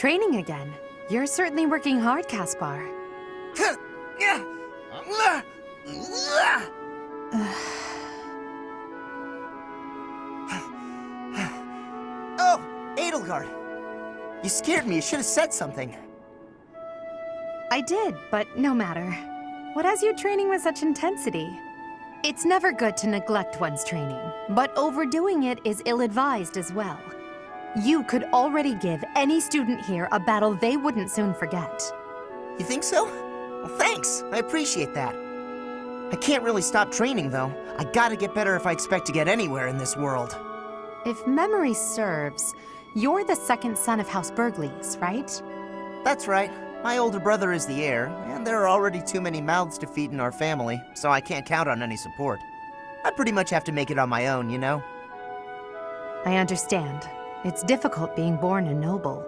Training again. You're certainly working hard, Caspar. Oh, Edelgard. You scared me. You should have said something. I did, but no matter. What has you training with such intensity? It's never good to neglect one's training, but overdoing it is ill-advised as well. You could already give any student here a battle they wouldn't soon forget. You think so? Well, thanks. I appreciate that. I can't really stop training, though. I gotta get better if I expect to get anywhere in this world. If memory serves, you're the second son of House Bergleys, right? That's right. My older brother is the heir, and there are already too many mouths to feed in our family, so I can't count on any support. I pretty much have to make it on my own, you know? I understand. It's difficult being born a noble.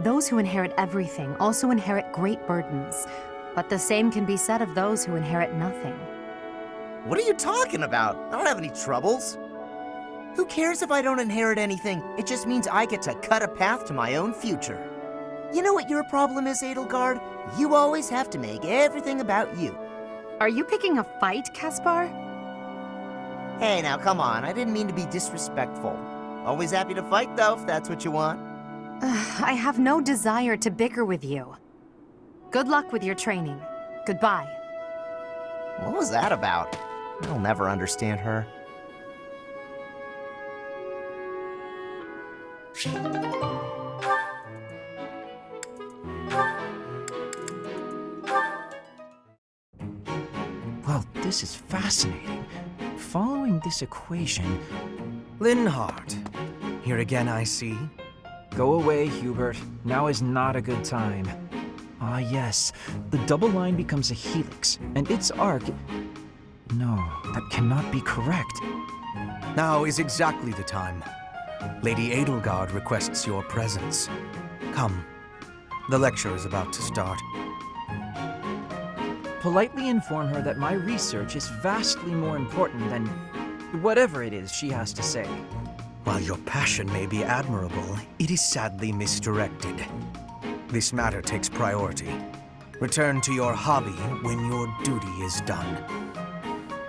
Those who inherit everything also inherit great burdens, but the same can be said of those who inherit nothing. What are you talking about? I don't have any troubles. Who cares if I don't inherit anything? It just means I get to cut a path to my own future. You know what your problem is, Edelgard? You always have to make everything about you. Are you picking a fight, Caspar? Hey, now come on. I didn't mean to be disrespectful. Always happy to fight, though, if that's what you want. I have no desire to bicker with you. Good luck with your training. Goodbye. What was that about? I'll never understand her. Well, this is fascinating. Following this equation... Linhardt. Here again, I see. Go away, Hubert. Now is not a good time. Ah, yes. The double line becomes a helix, and its arc... No, that cannot be correct. Now is exactly the time. Lady Edelgard requests your presence. Come. The lecture is about to start. Politely inform her that my research is vastly more important than whatever it is she has to say. While your passion may be admirable, it is sadly misdirected. This matter takes priority. Return to your hobby when your duty is done.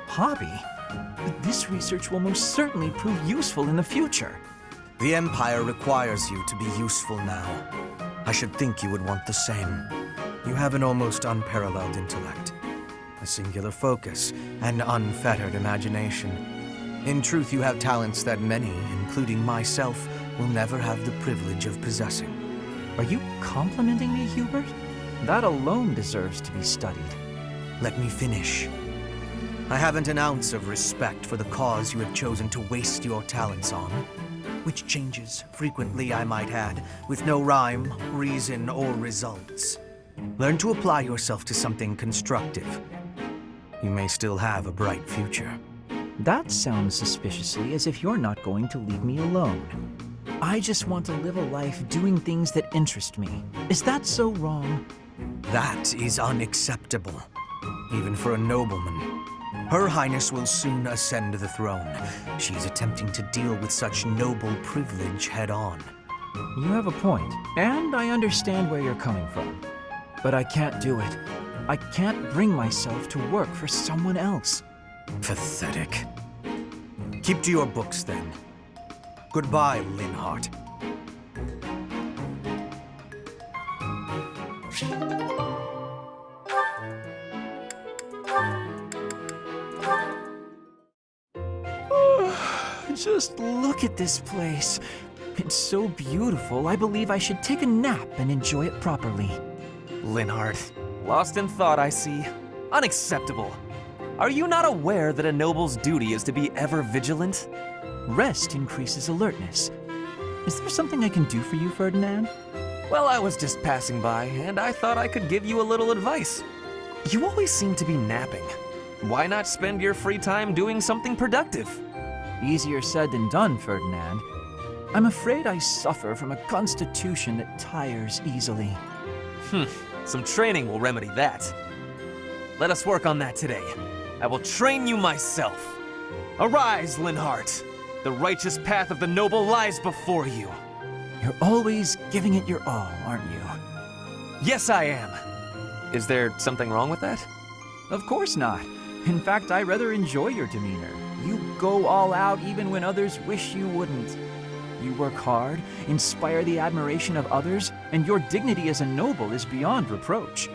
Hobby? But this research will most certainly prove useful in the future. The Empire requires you to be useful now. I should think you would want the same. You have an almost unparalleled intellect, a singular focus, and unfettered imagination. In truth, you have talents that many, including myself, will never have the privilege of possessing. Are you complimenting me, Hubert? That alone deserves to be studied. Let me finish. I haven't an ounce of respect for the cause you have chosen to waste your talents on, which changes frequently, I might add, with no rhyme, reason, or results. Learn to apply yourself to something constructive. You may still have a bright future. That sounds suspiciously as if you're not going to leave me alone. I just want to live a life doing things that interest me. Is that so wrong? That is unacceptable, even for a nobleman. Her Highness will soon ascend the throne. She is attempting to deal with such noble privilege head-on. You have a point, and I understand where you're coming from. But I can't do it. I can't bring myself to work for someone else. Pathetic. Keep to your books, then. Goodbye, Linhardt. Just look at this place. It's so beautiful, I believe I should take a nap and enjoy it properly. Linhardt, lost in thought, I see. Unacceptable. Are you not aware that a noble's duty is to be ever vigilant? Rest increases alertness. Is there something I can do for you, Ferdinand? Well, I was just passing by, and I thought I could give you a little advice. You always seem to be napping. Why not spend your free time doing something productive? Easier said than done, Ferdinand. I'm afraid I suffer from a constitution that tires easily. Some training will remedy that. Let us work on that today. I will train you myself. Arise, Linhardt. The righteous path of the noble lies before you. You're always giving it your all, aren't you? Yes, I am. Is there something wrong with that? Of course not. In fact, I rather enjoy your demeanor. You go all out even when others wish you wouldn't. You work hard, inspire the admiration of others, and your dignity as a noble is beyond reproach.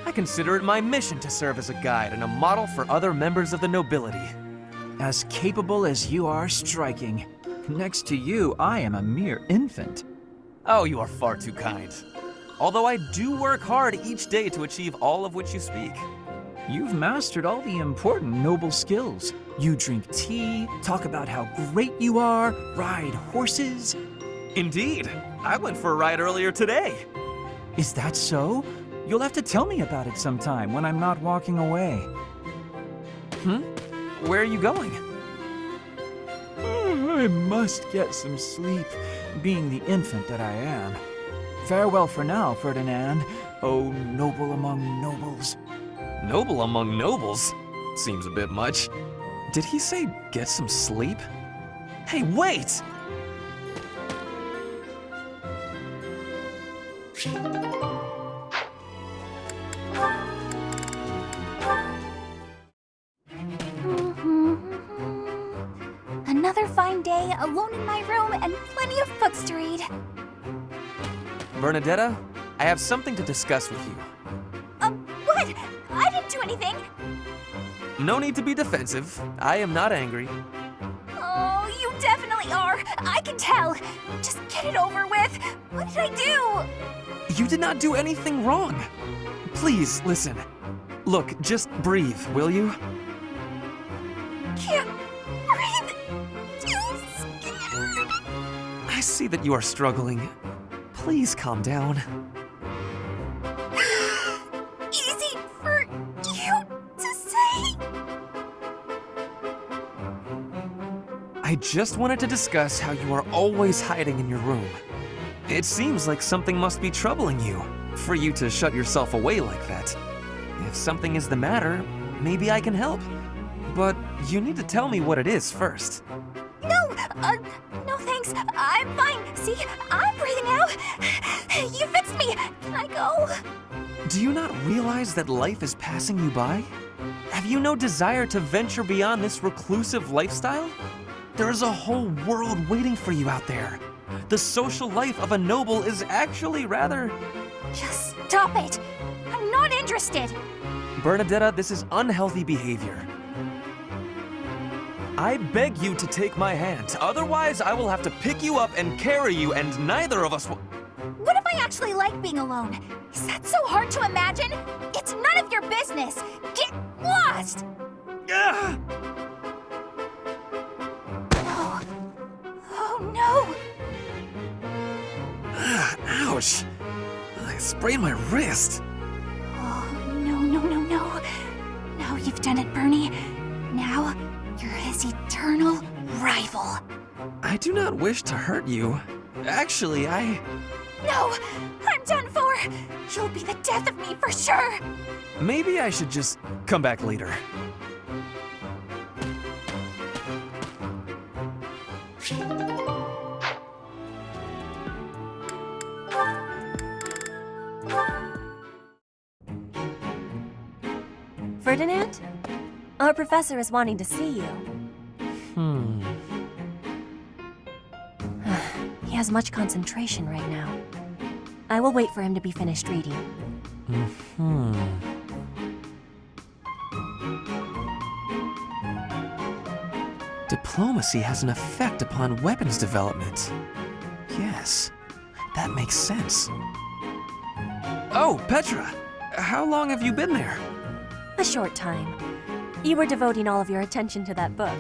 I consider it my mission to serve as a guide and a model for other members of the nobility. As capable as you are striking. Next to you, I am a mere infant. Oh, you are far too kind. Although I do work hard each day to achieve all of which you speak. You've mastered all the important noble skills. You drink tea, talk about how great you are, ride horses. Indeed. I went for a ride earlier today. Is that so? You'll have to tell me about it sometime when I'm not walking away. Where are you going? I must get some sleep, being the infant that I am. Farewell for now, Ferdinand, oh noble among nobles. Noble among nobles? Seems a bit much. Did he say get some sleep? Hey, wait! Another fine day, alone in my room, and plenty of books to read. Bernadetta, I have something to discuss with you. What? I didn't do anything. No need to be defensive. I am not angry. Oh, you definitely are. I can tell. Just get it over with. What did I do? You did not do anything wrong. Please, listen. Look, just breathe, will you? Can't breathe. Too scared. I see that you are struggling. Please calm down. Easy for you to say. I just wanted to discuss how you are always hiding in your room. It seems like something must be troubling you, for you to shut yourself away like that. If something is the matter, maybe I can help. But you need to tell me what it is first. No thanks. I'm fine. See, I'm breathing out. You fixed me. Can I go? Do you not realize that life is passing you by? Have you no desire to venture beyond this reclusive lifestyle? There is a whole world waiting for you out there. The social life of a noble is actually rather... Just stop it. I'm not interested. Bernadetta, this is unhealthy behavior. I beg you to take my hand, otherwise I will have to pick you up and carry you, and neither of us will... What if I actually like being alone? Is that so hard to imagine? It's none of your business. Get lost! Ugh! Oh no! Ouch! I sprained my wrist. Oh, no. Now you've done it, Bernie. Now, you're his eternal rival. I do not wish to hurt you. Actually, No! I'm done for! You'll be the death of me for sure! Maybe I should just come back later. Ferdinand? Our professor is wanting to see you. He has much concentration right now. I will wait for him to be finished reading. Diplomacy has an effect upon weapons development. Yes, that makes sense. Oh, Petra! How long have you been there? A short time. You were devoting all of your attention to that book.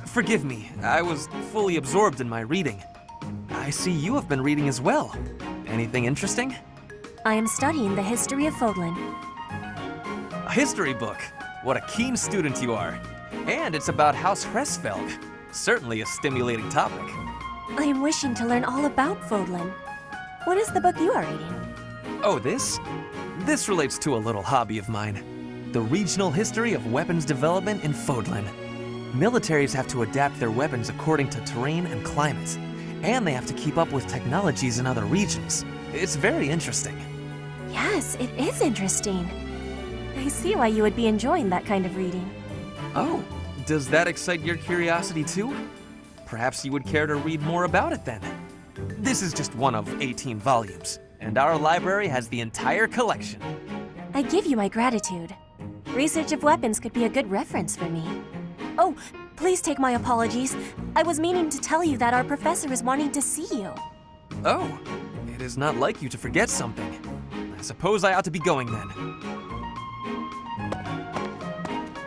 Forgive me, I was fully absorbed in my reading. I see you have been reading as well. Anything interesting? I am studying the history of Fódlan. A history book. What a keen student you are. And it's about House Hresfelg. Certainly a stimulating topic. I am wishing to learn all about Fódlan. What is the book you are reading? Oh, this? This relates to a little hobby of mine. The regional history of weapons development in Fódlan. Militaries have to adapt their weapons according to terrain and climate. and they have to keep up with technologies in other regions. It's very interesting. Yes, it is interesting. I see why you would be enjoying that kind of reading. Oh, does that excite your curiosity too? Perhaps you would care to read more about it then. This is just one of 18 volumes, and our library has the entire collection. I give you my gratitude. Research of weapons could be a good reference for me. Oh, please take my apologies. I was meaning to tell you that our professor is wanting to see you. Oh, it is not like you to forget something. I suppose I ought to be going then.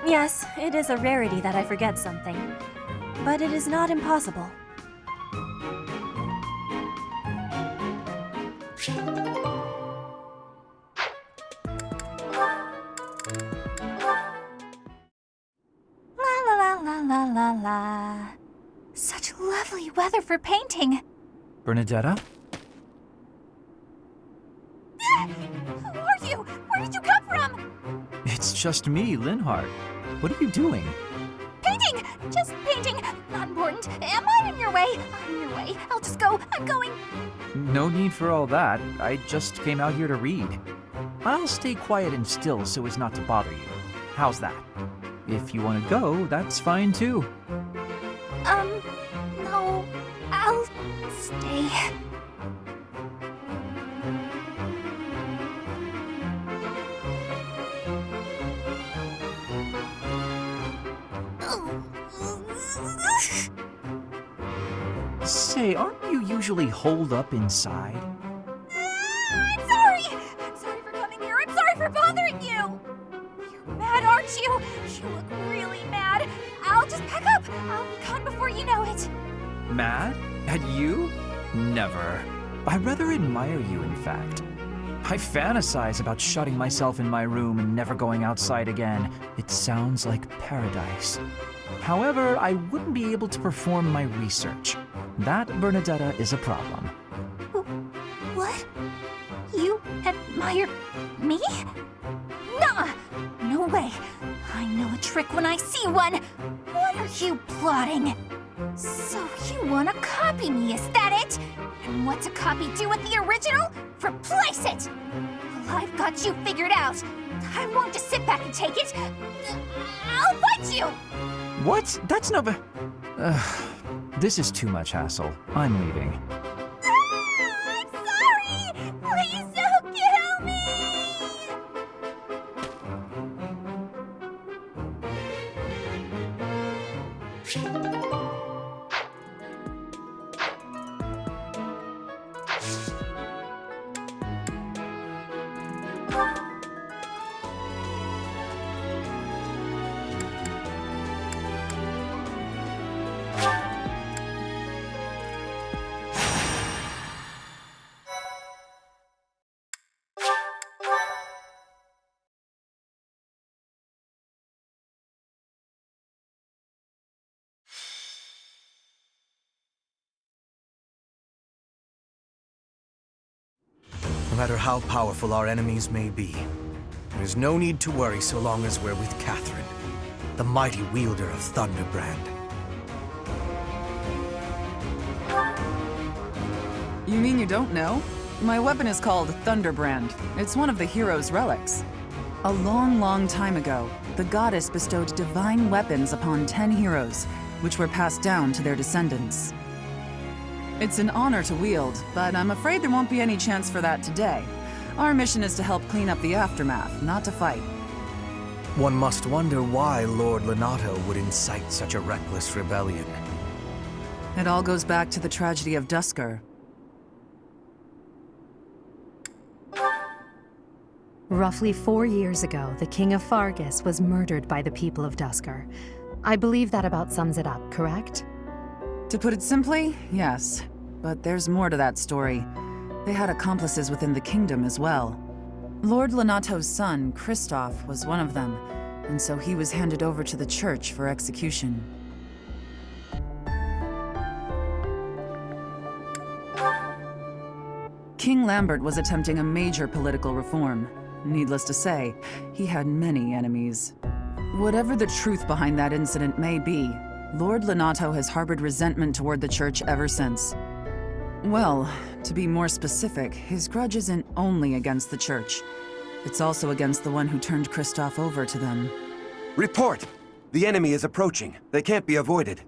Yes, it is a rarity that I forget something. But it is not impossible. La. Such lovely weather for painting. Bernadetta? Who are you? Where did you come from? It's just me, Linhardt. What are you doing? Painting! Just painting. Not important. Am I in your way? I'm in your way. I'll just go. I'm going. No need for all that. I just came out here to read. I'll stay quiet and still so as not to bother you. How's that? If you want to go, that's fine too. No. I'll stay. Say, aren't you usually holed up inside? I'm sorry! I'm sorry for coming here. I'm sorry for bothering you! You're mad, aren't you? You look really mad. I'll just pack up. I'll be gone before you know it. Mad? At you? Never. I rather admire you, in fact. I fantasize about shutting myself in my room and never going outside again. It sounds like paradise. However, I wouldn't be able to perform my research. That, Bernadetta, is a problem. What? You admire me? Nah! No way. I know a trick when I see one. What are you plotting? So you want to copy me, is that it? And what's a copy do with the original? Replace it! Well, I've got you figured out. I won't just sit back and take it. I'll fight you! What? That's no... This is too much hassle. I'm leaving. I'm sorry! Please don't kill me! No matter how powerful our enemies may be, there is no need to worry so long as we're with Catherine, the mighty wielder of Thunderbrand. You mean you don't know? My weapon is called Thunderbrand. It's one of the hero's relics. A long time ago, the goddess bestowed divine weapons upon 10 heroes, which were passed down to their descendants. It's an honor to wield, but I'm afraid there won't be any chance for that today. Our mission is to help clean up the aftermath, not to fight. One must wonder why Lord Lenato would incite such a reckless rebellion. It all goes back to the tragedy of Duscur. Roughly 4 years ago, the King of Fargus was murdered by the people of Duscur. I believe that about sums it up, correct? To put it simply, yes. But there's more to that story. They had accomplices within the kingdom as well. Lord Lenato's son, Kristoff, was one of them, and so he was handed over to the church for execution. King Lambert was attempting a major political reform. Needless to say, he had many enemies. Whatever the truth behind that incident may be, Lord Lenato has harbored resentment toward the church ever since. Well, to be more specific, his grudge isn't only against the church. It's also against the one who turned Kristoff over to them. Report! The enemy is approaching. They can't be avoided.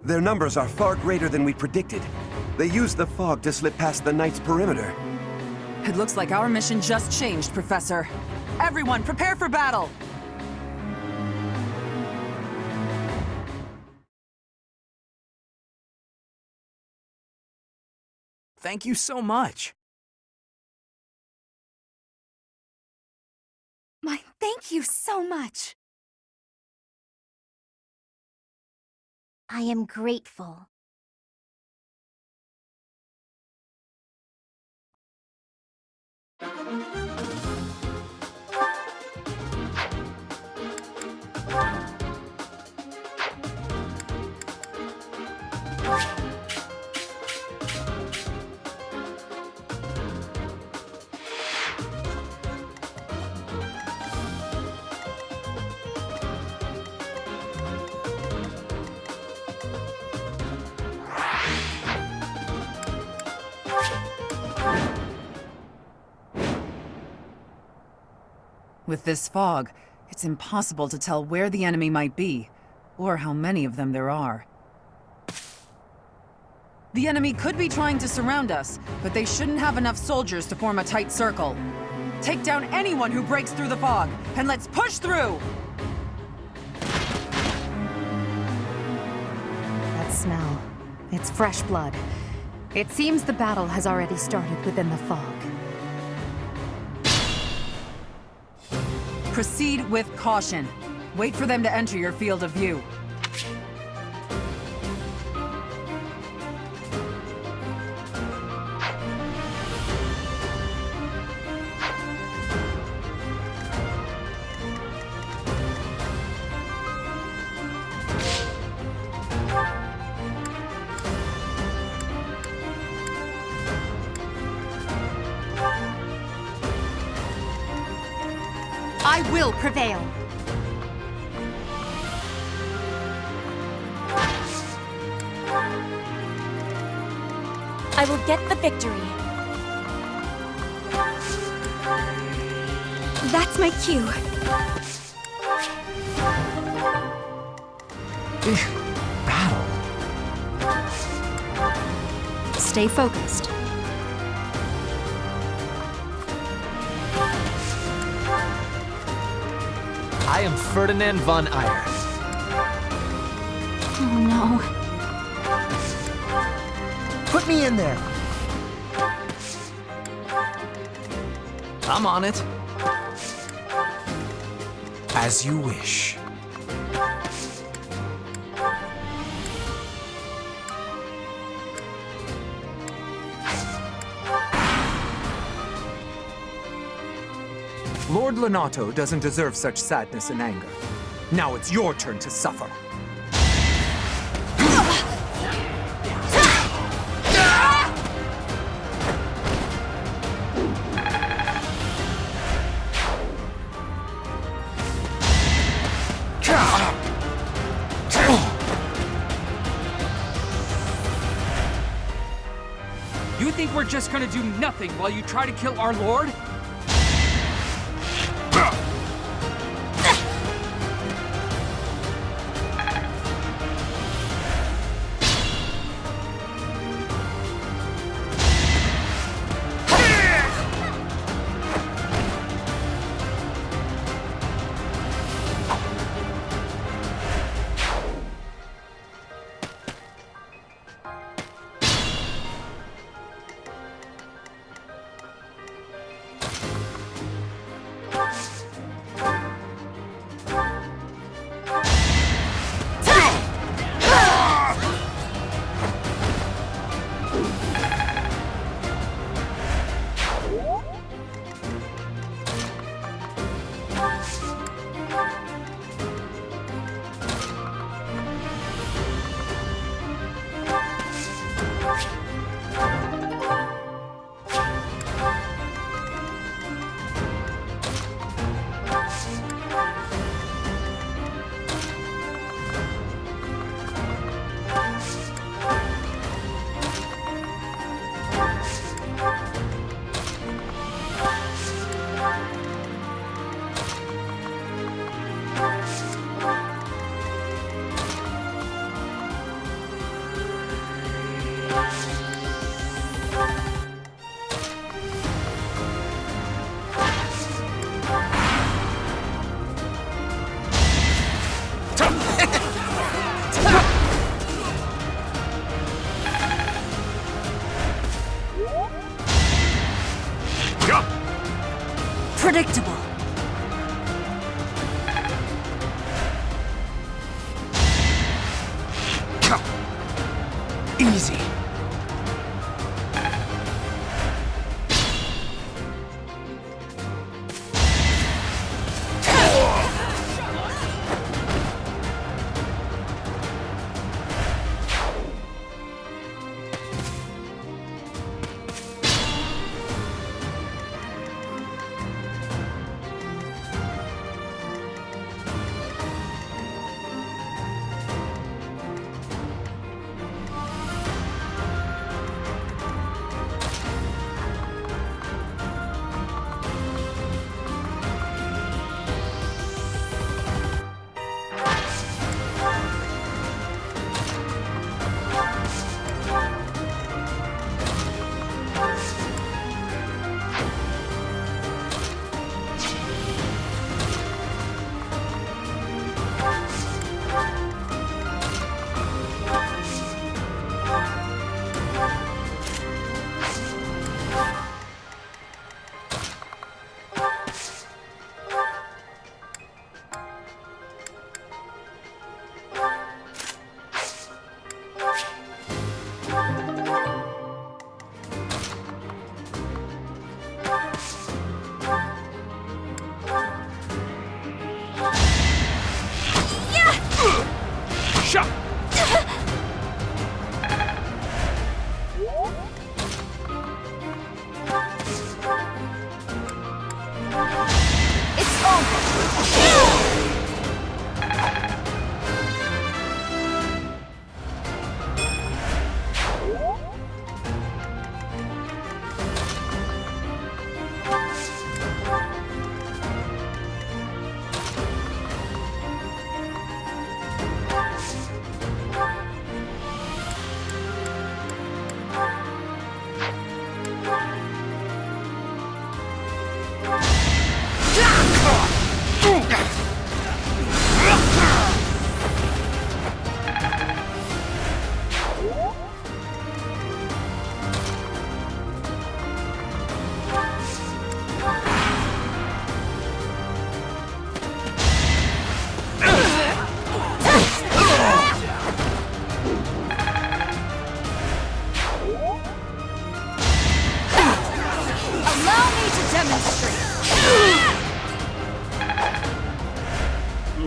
Their numbers are far greater than we predicted. They used the fog to slip past the Knight's perimeter. It looks like our mission just changed, Professor. Everyone, prepare for battle! Thank you so much. My thank you so much. I am grateful. With this fog, it's impossible to tell where the enemy might be, or how many of them there are. The enemy could be trying to surround us, but they shouldn't have enough soldiers to form a tight circle. Take down anyone who breaks through the fog, and let's push through! That smell. It's fresh blood. It seems the battle has already started within the fog. Proceed with caution. Wait for them to enter your field of view. I will prevail. I will get the victory. That's my cue. Battle. Stay focused. I am Ferdinand von Eyre. Oh no. Put me in there. I'm on it. As you wish. Lord Lenato doesn't deserve such sadness and anger. Now it's your turn to suffer. You think we're just gonna do nothing while you try to kill our lord? Predictable. Easy.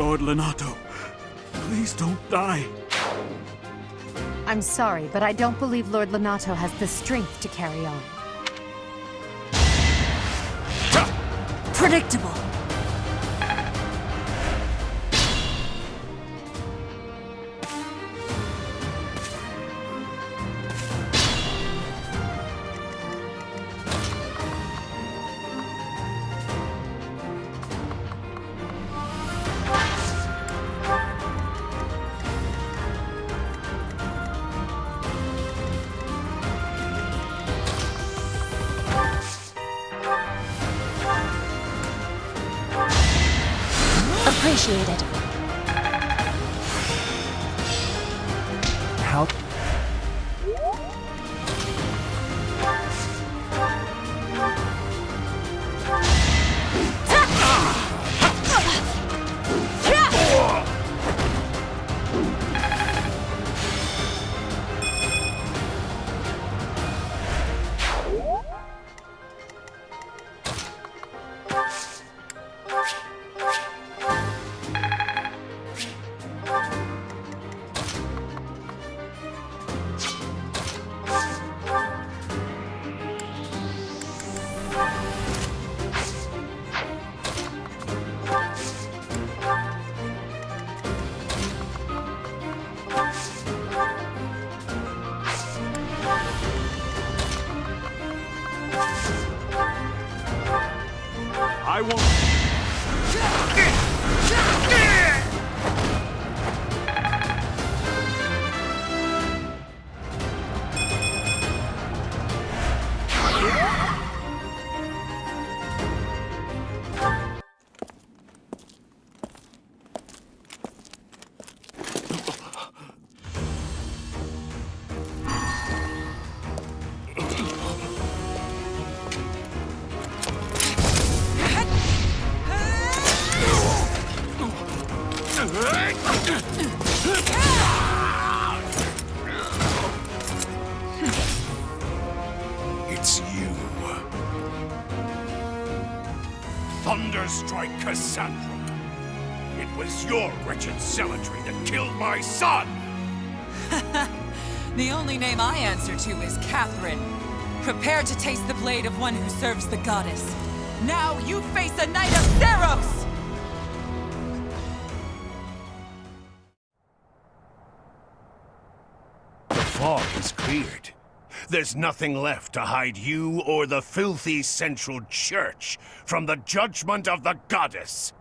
Lord Lenato, please don't die. I'm sorry, but I don't believe Lord Lenato has the strength to carry on. Predictable. Appreciated. How? strike Cassandra. It was your wretched zealotry that killed my son! The only name I answer to is Catherine. Prepare to taste the blade of one who serves the goddess. Now you face a knight of Theros! The fog is cleared. There's nothing left to hide you or the filthy Central Church from the judgment of the goddess.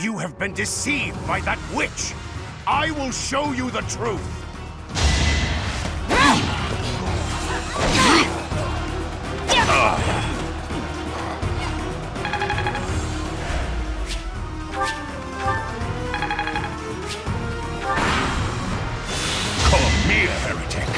You have been deceived by that witch! I will show you the truth! Call me a heretic.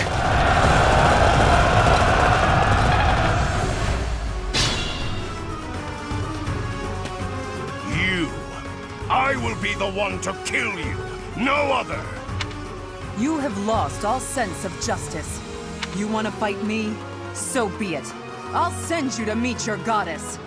I will be the one to kill you, no other! You have lost all sense of justice. You want to fight me? So be it. I'll send you to meet your goddess.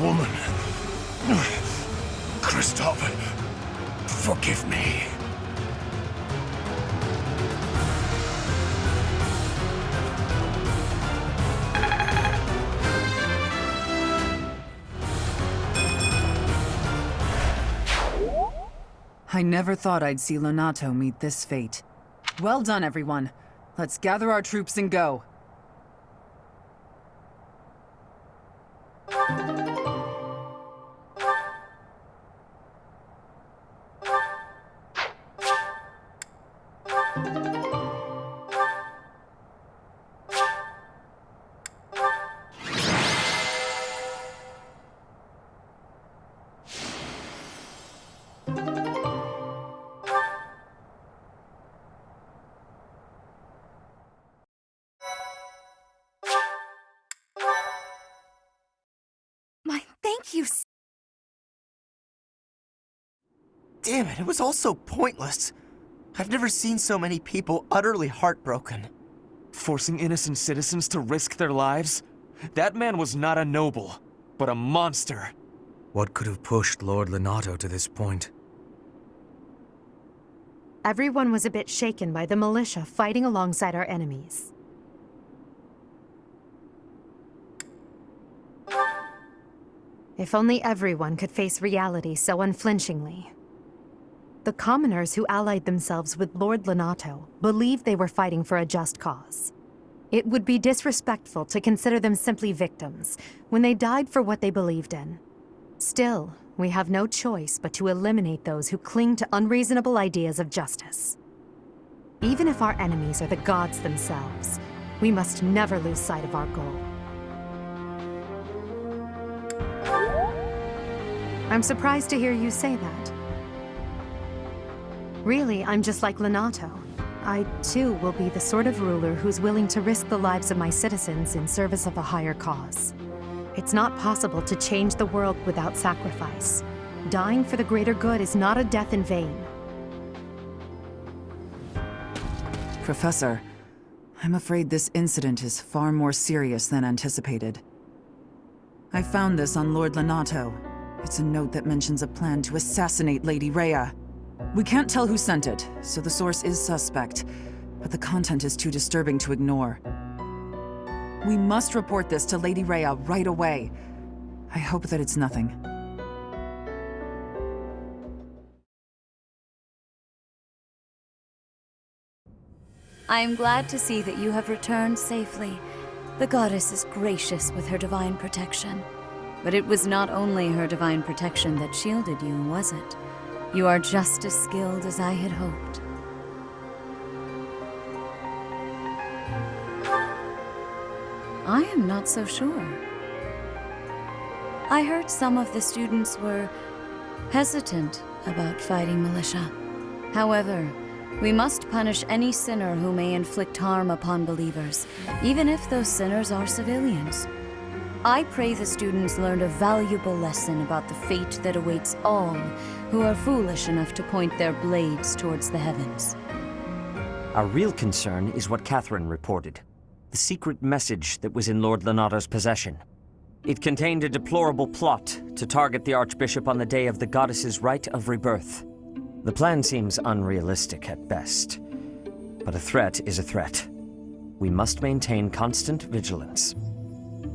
Woman. Kristoff, forgive me. I never thought I'd see Lonato meet this fate. Well done, everyone. Let's gather our troops and go. Thank you. Damn it, it was all so pointless. I've never seen so many people utterly heartbroken. Forcing innocent citizens to risk their lives? That man was not a noble, but a monster. What could have pushed Lord Lonato to this point? Everyone was a bit shaken by the militia fighting alongside our enemies. If only everyone could face reality so unflinchingly. The commoners who allied themselves with Lord Lonato believed they were fighting for a just cause. It would be disrespectful to consider them simply victims when they died for what they believed in. Still, we have no choice but to eliminate those who cling to unreasonable ideas of justice. Even if our enemies are the gods themselves, we must never lose sight of our goal. I'm surprised to hear you say that. Really, I'm just like Lonato. I, too, will be the sort of ruler who's willing to risk the lives of my citizens in service of a higher cause. It's not possible to change the world without sacrifice. Dying for the greater good is not a death in vain. Professor, I'm afraid this incident is far more serious than anticipated. I found this on Lord Lonato. It's a note that mentions a plan to assassinate Lady Rhea. We can't tell who sent it, so the source is suspect, but the content is too disturbing to ignore. We must report this to Lady Rhea right away. I hope that it's nothing. I am glad to see that you have returned safely. The goddess is gracious with her divine protection. But it was not only her divine protection that shielded you, was it? You are just as skilled as I had hoped. I am not so sure. I heard some of the students were hesitant about fighting militia. However, we must punish any sinner who may inflict harm upon believers, even if those sinners are civilians. I pray the students learned a valuable lesson about the fate that awaits all who are foolish enough to point their blades towards the heavens. Our real concern is what Catherine reported. The secret message that was in Lord Lenata's possession. It contained a deplorable plot to target the Archbishop on the day of the goddess's rite of rebirth. The plan seems unrealistic at best, but a threat is a threat. We must maintain constant vigilance.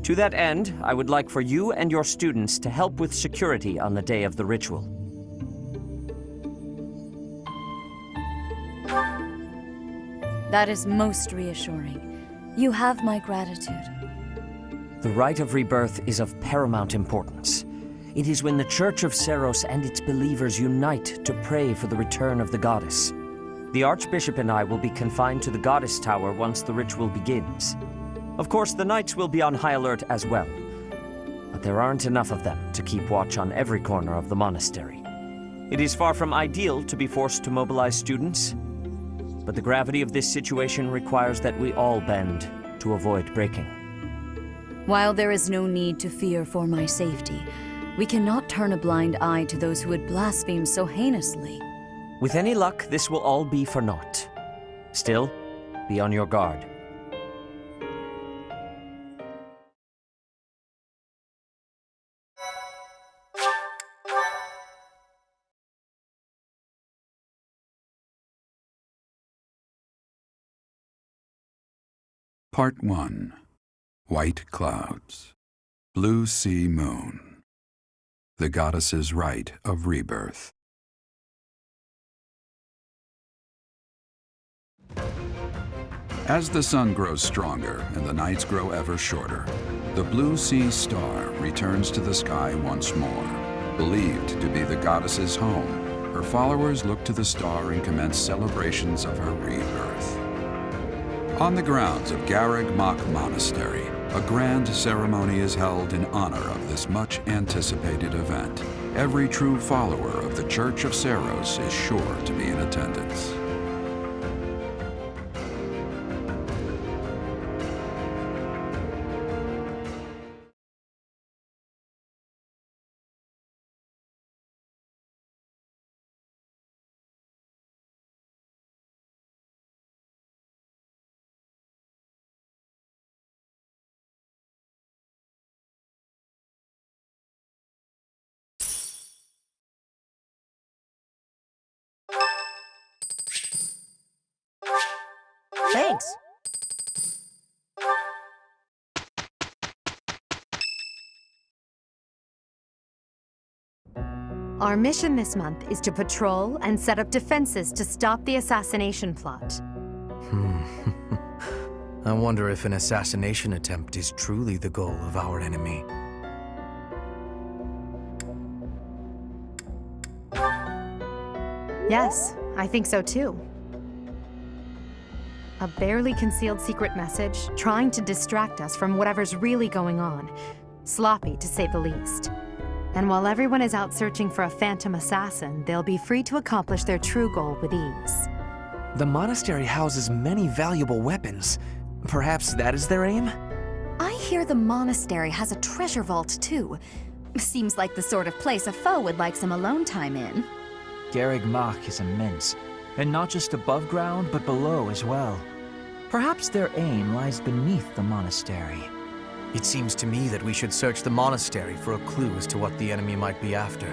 To that end, I would like for you and your students to help with security on the day of the ritual. That is most reassuring. You have my gratitude. The rite of rebirth is of paramount importance. It is when the Church of Seros and its believers unite to pray for the return of the goddess. The Archbishop and I will be confined to the Goddess Tower once the ritual begins. Of course, the knights will be on high alert as well, but there aren't enough of them to keep watch on every corner of the monastery. It is far from ideal to be forced to mobilize students, but the gravity of this situation requires that we all bend to avoid breaking. While there is no need to fear for my safety, we cannot turn a blind eye to those who would blaspheme so heinously. With any luck, this will all be for naught. Still, be on your guard. Part 1. White Clouds. Blue Sea Moon. The Goddess's Rite of Rebirth. As the sun grows stronger and the nights grow ever shorter, the Blue Sea Star returns to the sky once more. Believed to be the goddess's home, her followers look to the star and commence celebrations of her rebirth. On the grounds of Garreg Mach Monastery, a grand ceremony is held in honor of this much-anticipated event. Every true follower of the Church of Seros is sure to be in attendance. Thanks. Our mission this month is to patrol and set up defenses to stop the assassination plot. I wonder if an assassination attempt is truly the goal of our enemy. Yes, I think so too. A barely concealed secret message trying to distract us from whatever's really going on. Sloppy, to say the least. And while everyone is out searching for a phantom assassin, they'll be free to accomplish their true goal with ease. The monastery houses many valuable weapons. Perhaps that is their aim? I hear the monastery has a treasure vault, too. Seems like the sort of place a foe would like some alone time in. Garreg Mach is immense, and not just above ground, but below as well. Perhaps their aim lies beneath the monastery. It seems to me that we should search the monastery for a clue as to what the enemy might be after.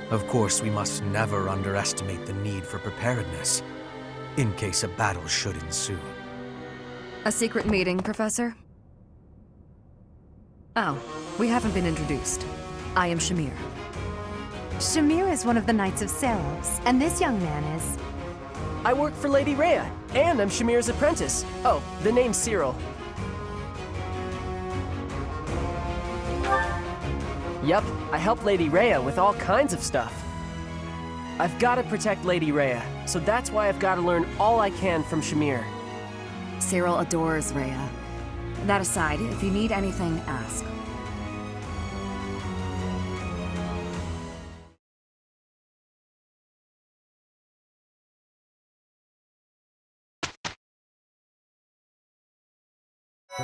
Of course, we must never underestimate the need for preparedness, in case a battle should ensue. A secret meeting, Professor? Oh, we haven't been introduced. I am Shamir. Shamir is one of the Knights of Seros, and this young man is... I work for Lady Rhea, and I'm Shamir's apprentice. Oh, the name's Cyril. Yep, I help Lady Rhea with all kinds of stuff. I've got to protect Lady Rhea, so that's why I've got to learn all I can from Shamir. Cyril adores Rhea. That aside, if you need anything, ask. I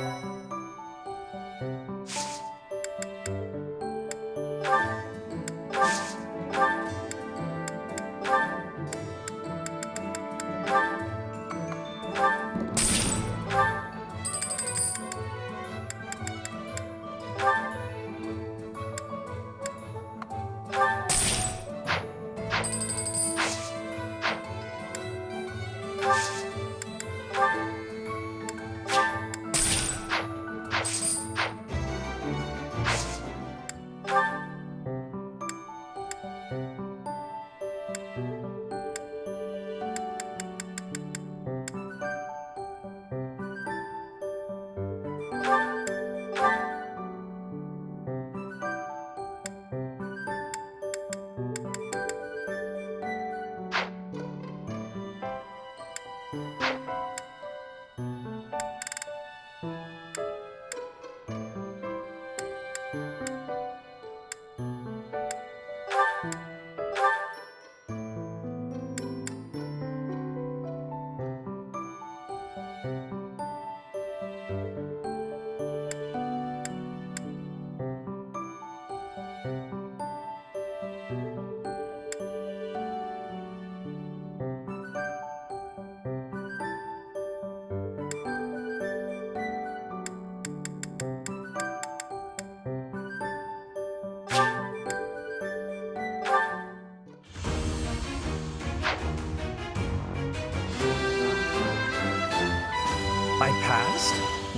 passed?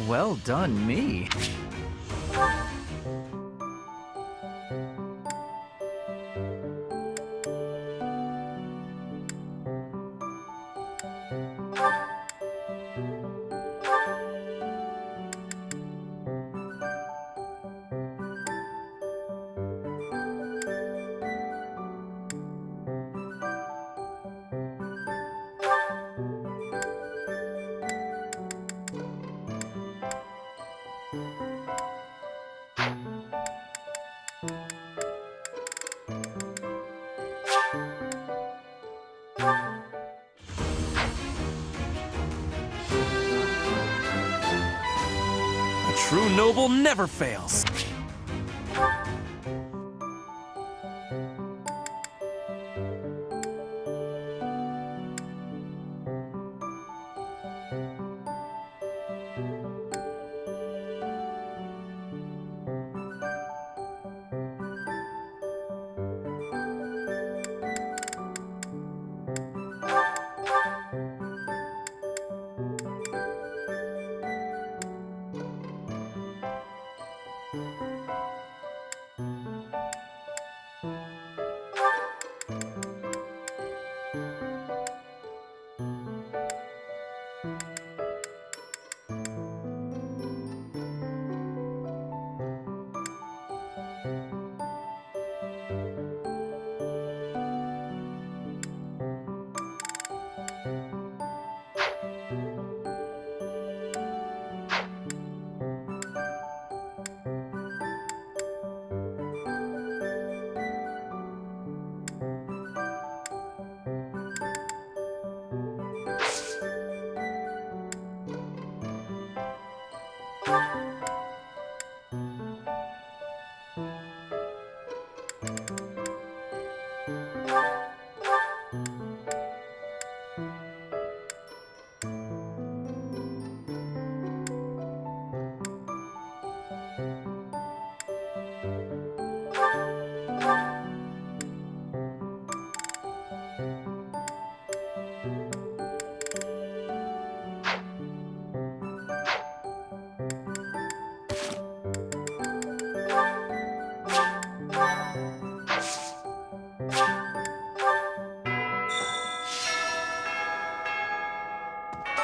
Well done, me. A true noble never fails.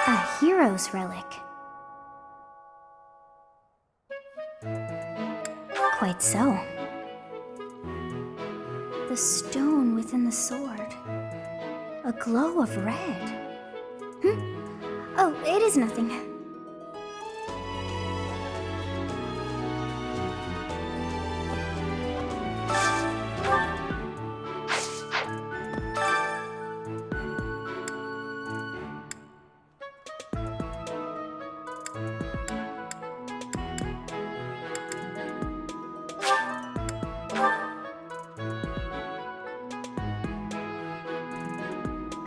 A hero's relic. Quite so. The stone within the sword. A glow of red. Oh, it is nothing.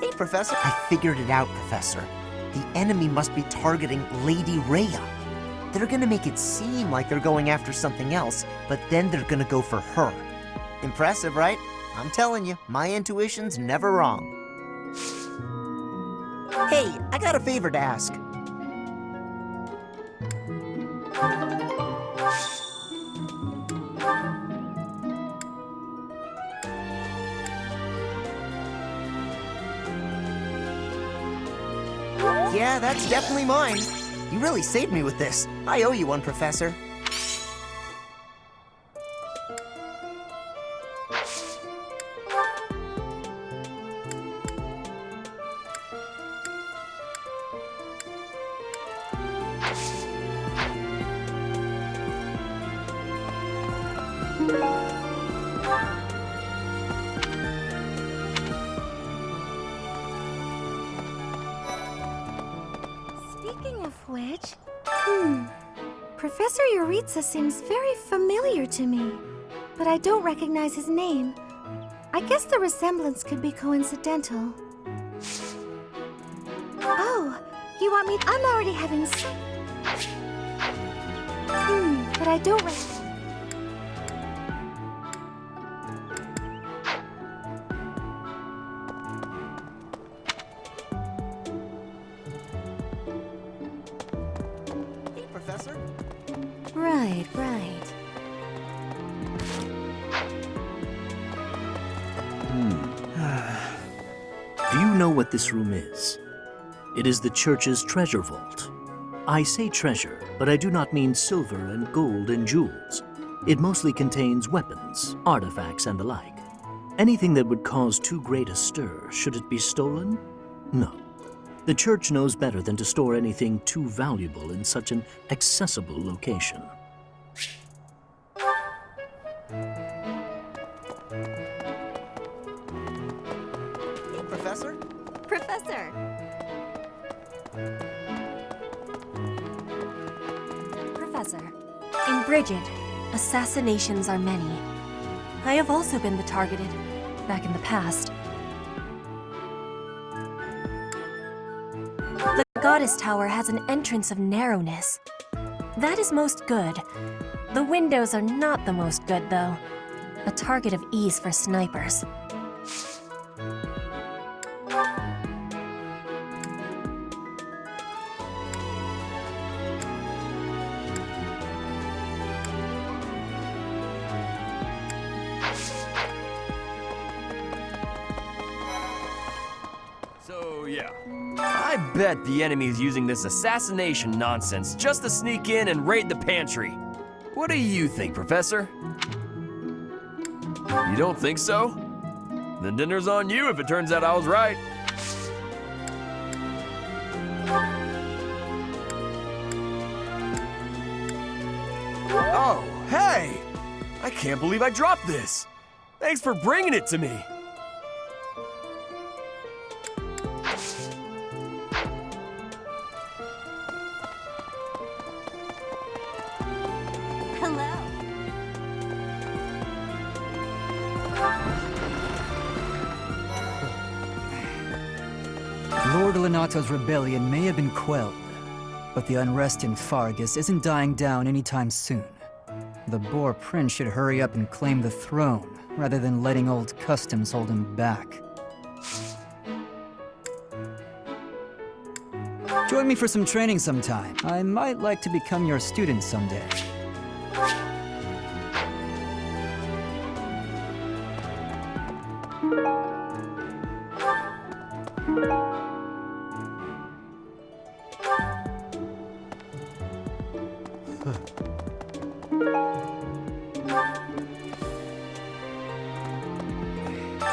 Hey, Professor. I figured it out, Professor. The enemy must be targeting Lady Rhea. They're gonna make it seem like they're going after something else, but then they're gonna go for her. Impressive, right? I'm telling you, my intuition's never wrong. Hey, I got a favor to ask. Yeah, that's definitely mine. You really saved me with this. I owe you one, Professor. Speaking of which, Professor Yuritsa seems very familiar to me, but I don't recognize his name. I guess the resemblance could be coincidental. Oh, you want me? I'm already having but I don't Hey, Professor. Right. Do you know what this room is? It is the church's treasure vault. I say treasure, but I do not mean silver and gold and jewels. It mostly contains weapons, artifacts, and the like. Anything that would cause too great a stir, should it be stolen? No. The church knows better than to store anything too valuable in such an accessible location. Hey, Professor. Professor! Professor. In Brigid, assassinations are many. I have also been the targeted, back in the past. The Goddess Tower has an entrance of narrowness. That is most good. The windows are not the most good, though. A target of ease for snipers. So, yeah. I bet the enemy's using this assassination nonsense just to sneak in and raid the pantry. What do you think, Professor? You don't think so? Then dinner's on you if it turns out I was right. Oh, hey! I can't believe I dropped this. Thanks for bringing it to me. Hello. Lord Lenato's rebellion may have been quelled, but the unrest in Fargus isn't dying down anytime soon. The Boar Prince should hurry up and claim the throne, rather than letting old customs hold him back. Join me for some training sometime. I might like to become your student someday.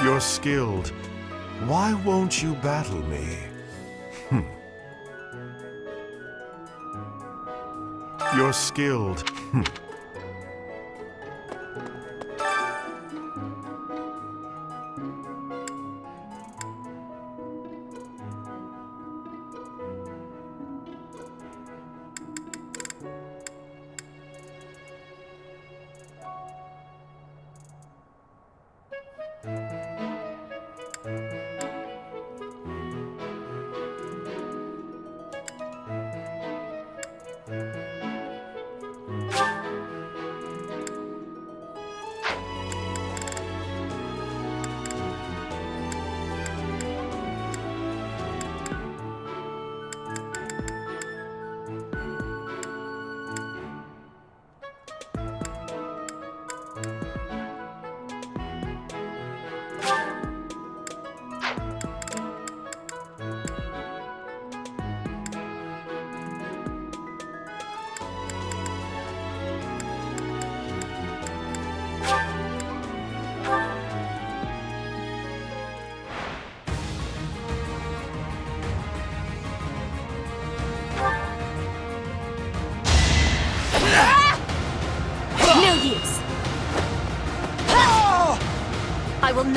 You're skilled. Why won't you battle me? You're skilled.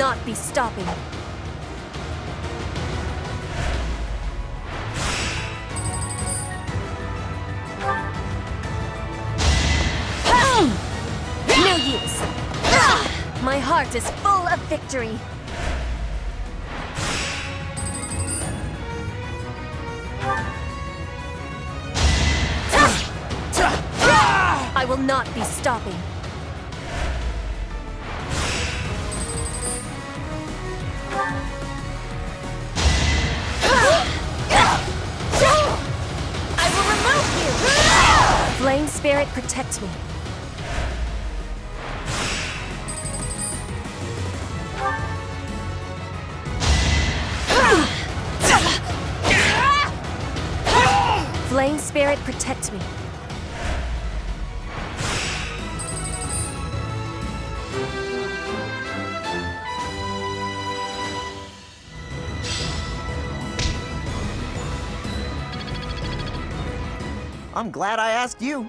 not be stopping. No use. My heart is full of victory. I will not be stopping. I will remove you! Flame Spirit, protect me. Flame Spirit, protect me. I'm glad I asked you.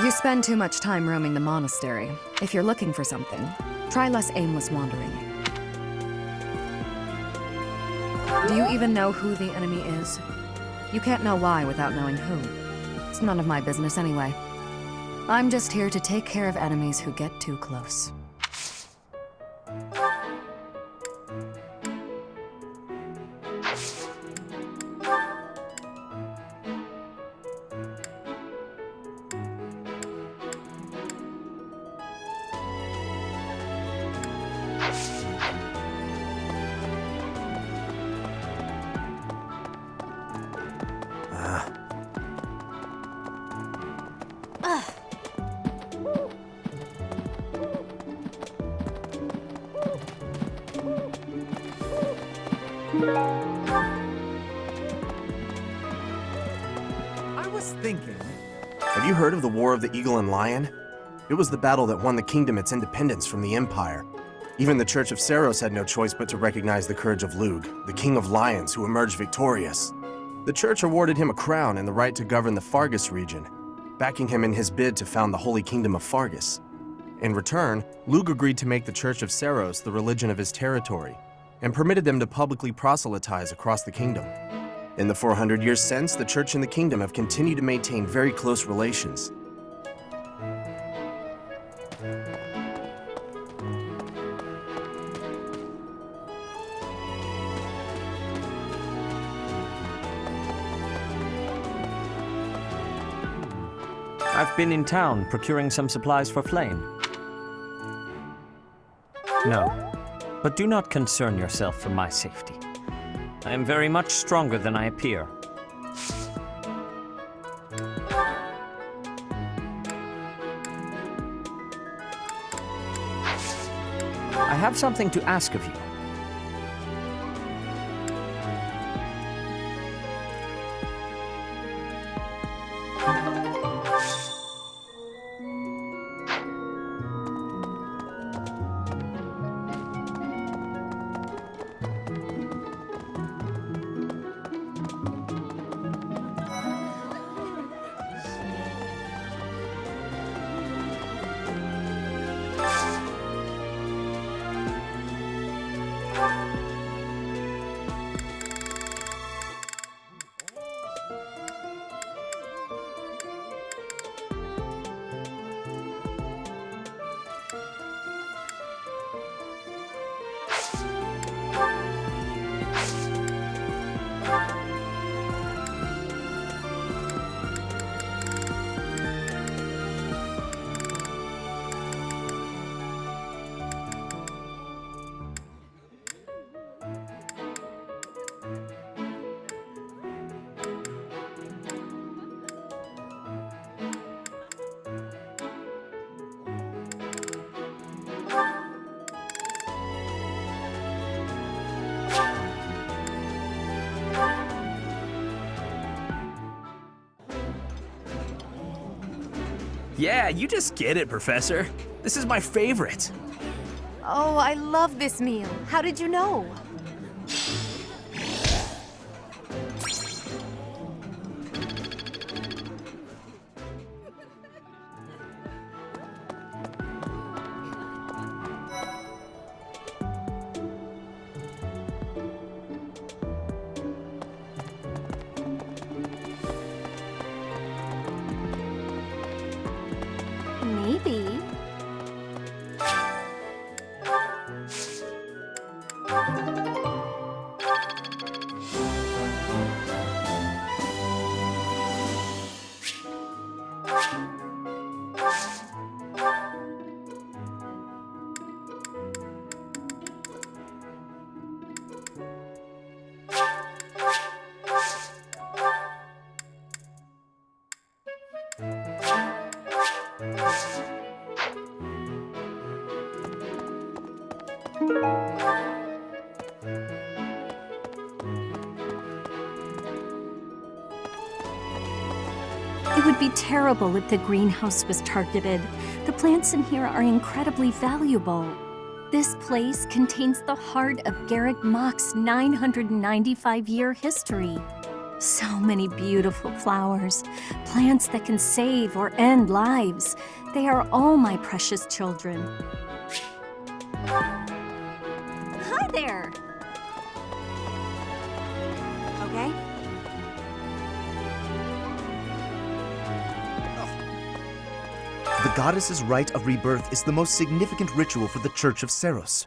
You spend too much time roaming the monastery. If you're looking for something, try less aimless wandering. Do you even know who the enemy is? You can't know why without knowing who. It's none of my business anyway. I'm just here to take care of enemies who get too close. I was thinking... Have you heard of the War of the Eagle and Lion? It was the battle that won the kingdom its independence from the Empire. Even the Church of Seiros had no choice but to recognize the courage of Lug, the King of Lions who emerged victorious. The Church awarded him a crown and the right to govern the Fargus region, backing him in his bid to found the Holy Kingdom of Fargus. In return, Lug agreed to make the Church of Seiros the religion of his territory, and permitted them to publicly proselytize across the kingdom. In the 400 years since, the Church and the Kingdom have continued to maintain very close relations. I've been in town procuring some supplies for Flame. No, but do not concern yourself for my safety. I am very much stronger than I appear. I have something to ask of you. Yeah, you just get it, Professor. This is my favorite. Oh, I love this meal. How did you know? Maybe. It would be terrible if the greenhouse was targeted. The plants in here are incredibly valuable. This place contains the heart of Garreg Mach's 995-year history. So many beautiful flowers, plants that can save or end lives. They are all my precious children. Hi there! Okay? The goddess's rite of rebirth is the most significant ritual for the Church of Seros.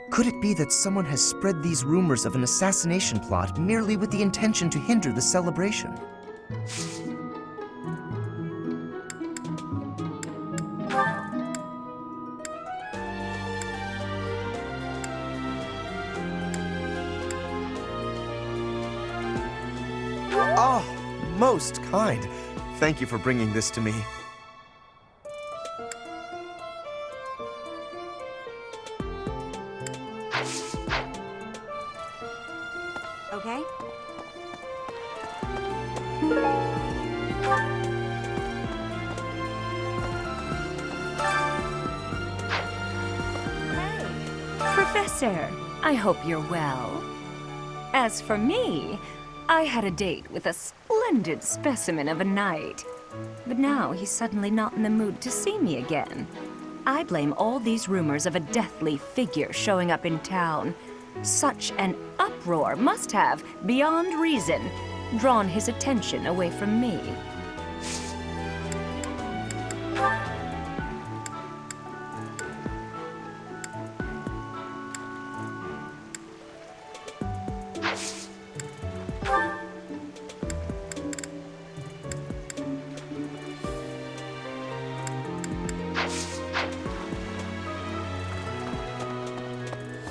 Could it be that someone has spread these rumors of an assassination plot merely with the intention to hinder the celebration? Oh, most kind. Thank you for bringing this to me. Okay? Professor, I hope you're well. As for me, I had a date with a splendid specimen of a knight. But now he's suddenly not in the mood to see me again. I blame all these rumors of a deathly figure showing up in town. Such an uproar must have, beyond reason, drawn his attention away from me.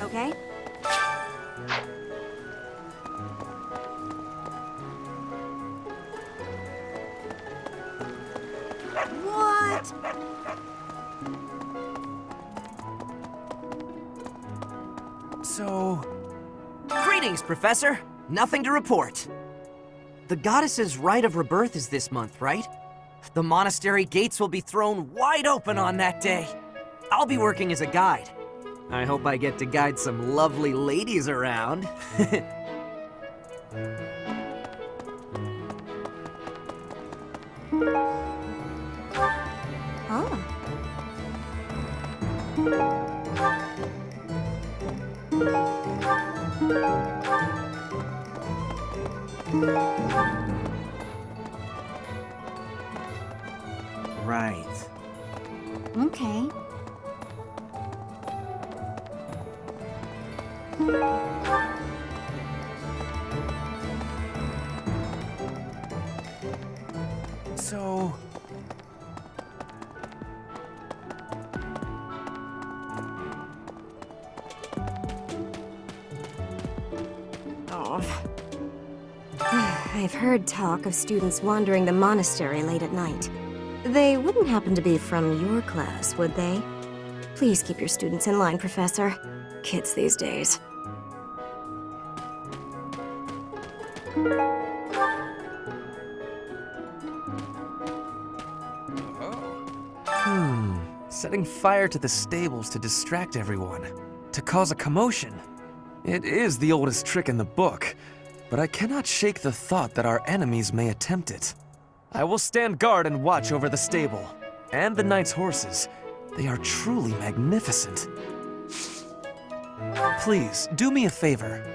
Okay? What? So... Greetings, Professor. Nothing to report. The goddess's rite of rebirth is this month, right? The monastery gates will be thrown wide open on that day. I'll be working as a guide. I hope I get to guide some lovely ladies around. Oh. Right. Okay. So... Oh. I've heard talk of students wandering the monastery late at night. They wouldn't happen to be from your class, would they? Please keep your students in line, Professor. Kids these days. Setting fire to the stables to distract everyone, to cause a commotion. It is the oldest trick in the book, but I cannot shake the thought that our enemies may attempt it. I will stand guard and watch over the stable, and the knight's horses. They are truly magnificent. Please, do me a favor.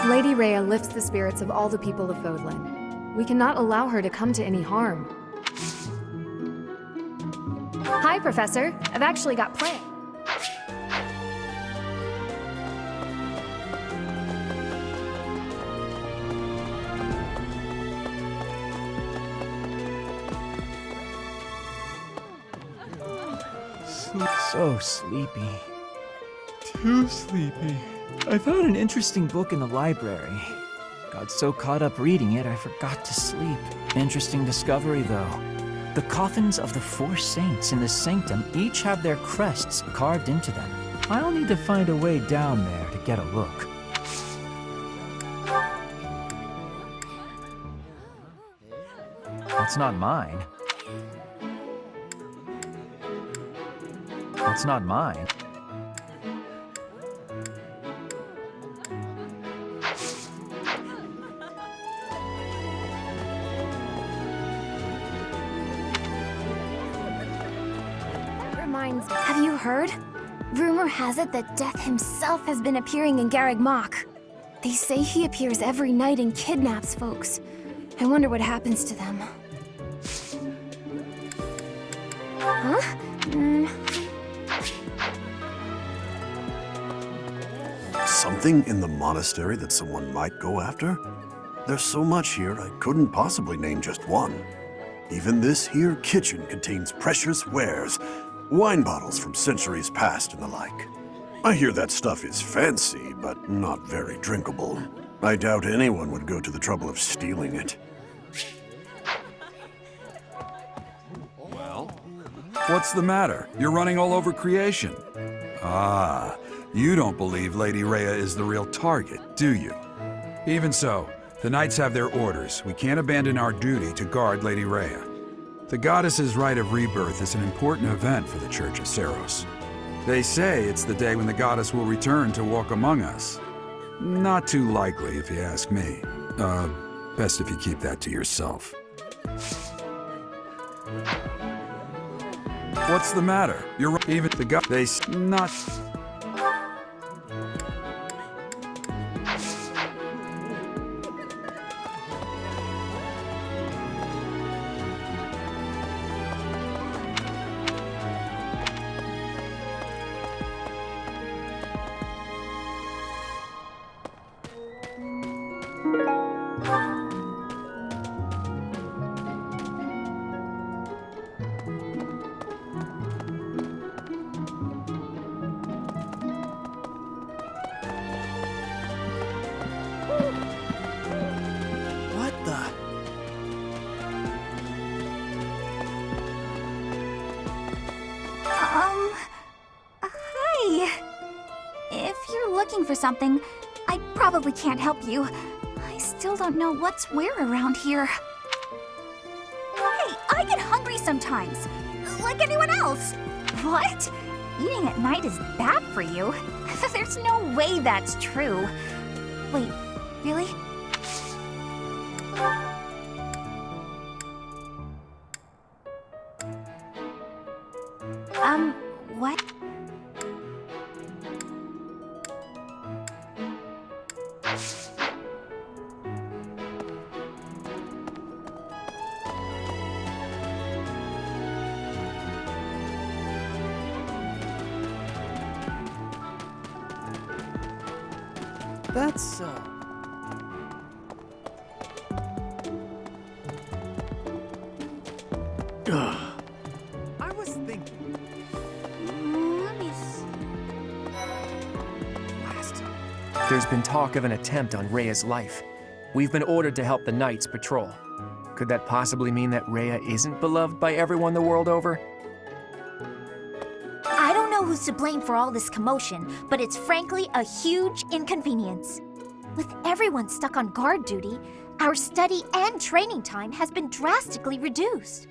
Lady Rhea lifts the spirits of all the people of Fódlan. We cannot allow her to come to any harm. Hi, Professor. I've actually got plans. So sleepy. Too sleepy. I found an interesting book in the library. Got so caught up reading it, I forgot to sleep. Interesting discovery, though. The coffins of the 4 saints in the sanctum each have their crests carved into them. I'll need to find a way down there to get a look. That's not mine. That's not mine. Have you heard? Rumor has it that Death himself has been appearing in Garreg Mach. They say he appears every night and kidnaps folks. I wonder what happens to them. Huh? Something in the monastery that someone might go after? There's so much here, I couldn't possibly name just one. Even this here kitchen contains precious wares. Wine bottles from centuries past and the like. I hear that stuff is fancy, but not very drinkable. I doubt anyone would go to the trouble of stealing it. Well? What's the matter? You're running all over creation. Ah, you don't believe Lady Rhea is the real target, do you? Even so, the knights have their orders. We can't abandon our duty to guard Lady Rhea. The goddess's rite of rebirth is an important event for the Church of Seiros. They say it's the day when the goddess will return to walk among us. Not too likely, if you ask me. Best if you keep that to yourself. What's the matter? You're even the god. They not. Hi. If you're looking for something, I probably can't help you. I still don't know what's where around here. Hey, I get hungry sometimes, like anyone else. What? Eating at night is bad for you? There's no way that's true. Wait, really? What? That's, I was thinking. Let me see. There's been talk of an attempt on Rhea's life. We've been ordered to help the Knights patrol. Could that possibly mean that Rhea isn't beloved by everyone the world over? I don't know who's to blame for all this commotion, but it's frankly a huge inconvenience. With everyone stuck on guard duty, our study and training time has been drastically reduced.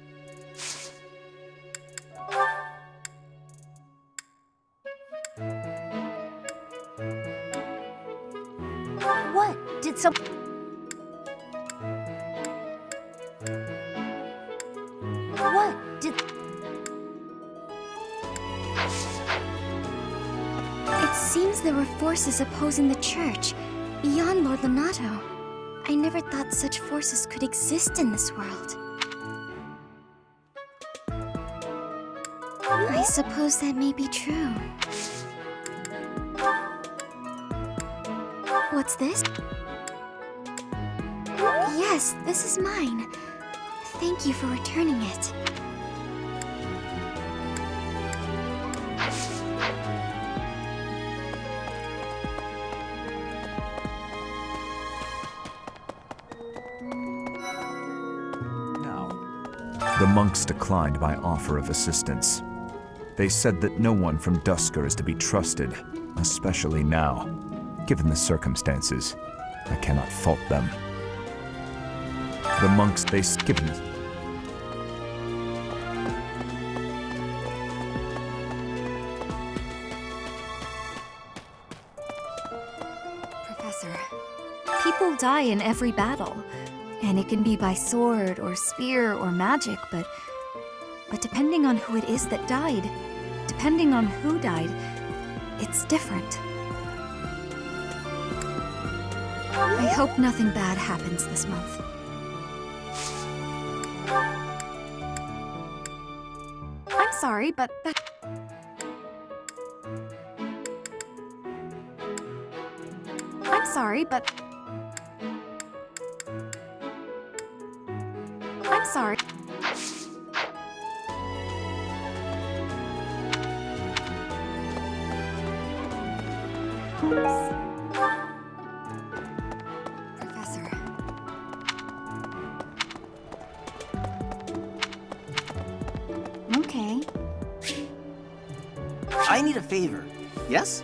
What? Did some... What? Did... It seems there were forces opposing the church, beyond Lord Lonato. I never thought such forces could exist in this world. I suppose that may be true. What's this? Yes, this is mine. Thank you for returning it. The monks declined my offer of assistance. They said that no one from Dusker is to be trusted, especially now. Given the circumstances, I cannot fault them. The monks they given. Professor, people die in every battle. And it can be by sword or spear or magic, but depending on who it is that died, depending on who died, it's different. I hope nothing bad happens this month. I'm sorry, but that... I'm sorry, but... I'm sorry. Professor. Okay. I need a favor. Yes?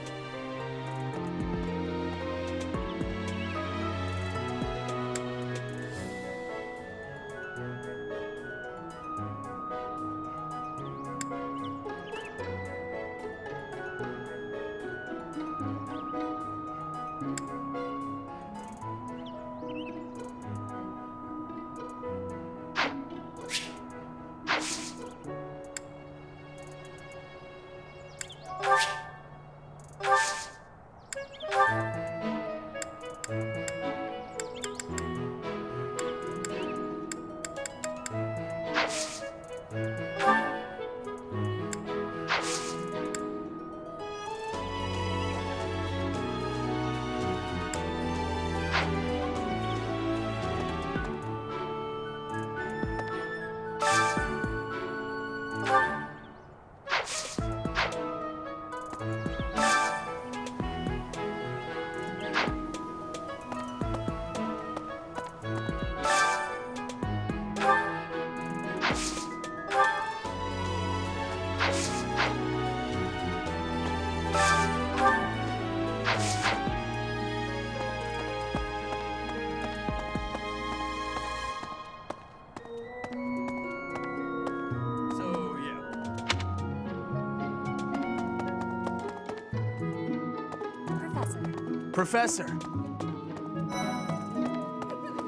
Professor!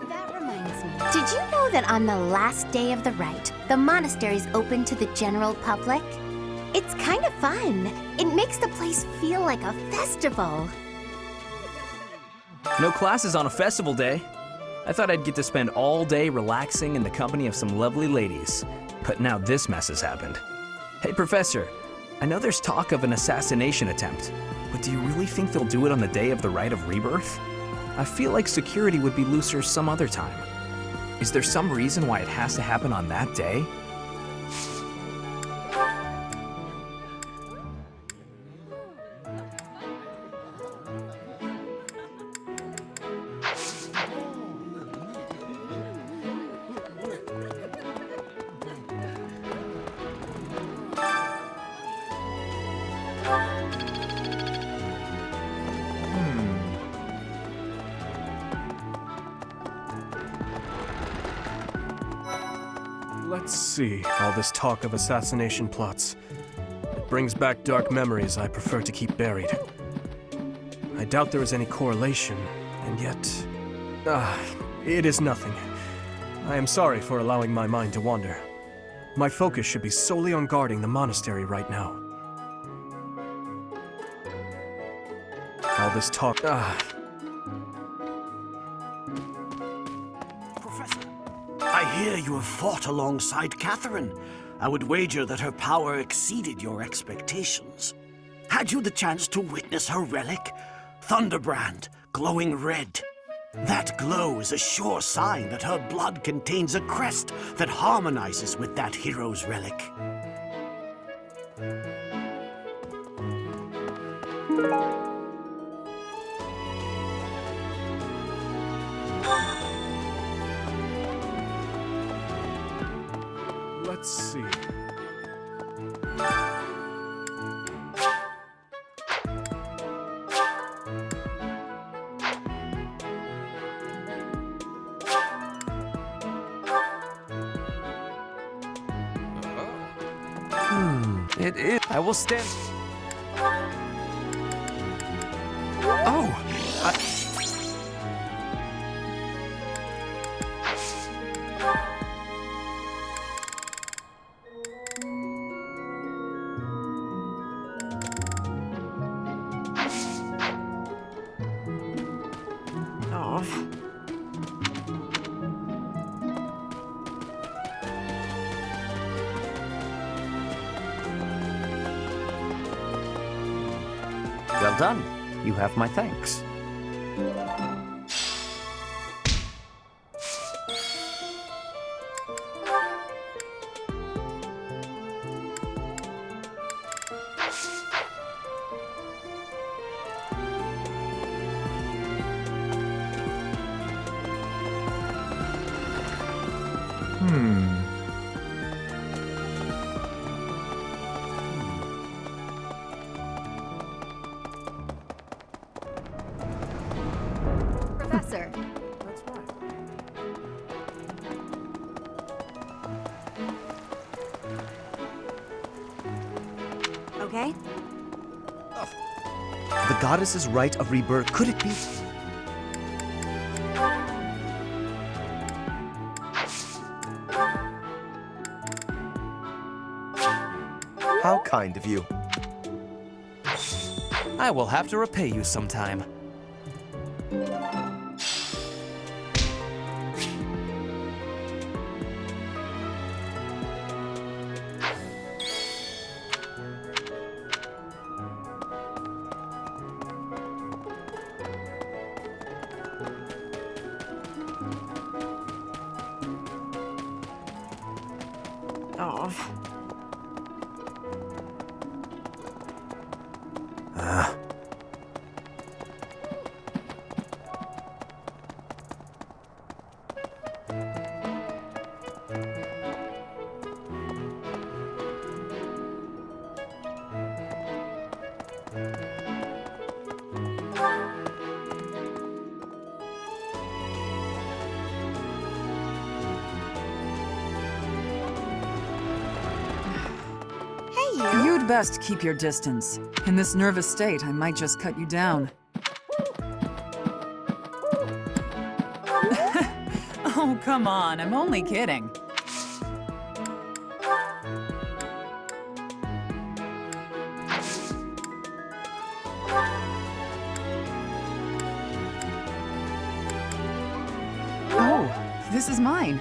That reminds me. Did you know that on the last day of the rite, the monastery's open to the general public? It's kind of fun. It makes the place feel like a festival. No classes on a festival day. I thought I'd get to spend all day relaxing in the company of some lovely ladies. But now this mess has happened. Hey, Professor, I know there's talk of an assassination attempt. But do you really think they'll do it on the day of the Rite of Rebirth? I feel like security would be looser some other time. Is there some reason why it has to happen on that day? Let's see, all this talk of assassination plots. It brings back dark memories I prefer to keep buried. I doubt there is any correlation, and yet... it is nothing. I am sorry for allowing my mind to wander. My focus should be solely on guarding the monastery right now. All this talk... I hear you have fought alongside Catherine. I would wager that her power exceeded your expectations. Had you the chance to witness her relic? Thunderbrand, glowing red. That glow is a sure sign that her blood contains a crest that harmonizes with that hero's relic. Let's see. It is. I will stand. Well done. You have my thanks. Professor. That's right. Okay? The goddess's rite of rebirth. Could it be? How kind of you. I will have to repay you sometime. You'd best keep your distance. In this nervous state, I might just cut you down. Oh, come on, I'm only kidding. Oh, this is mine.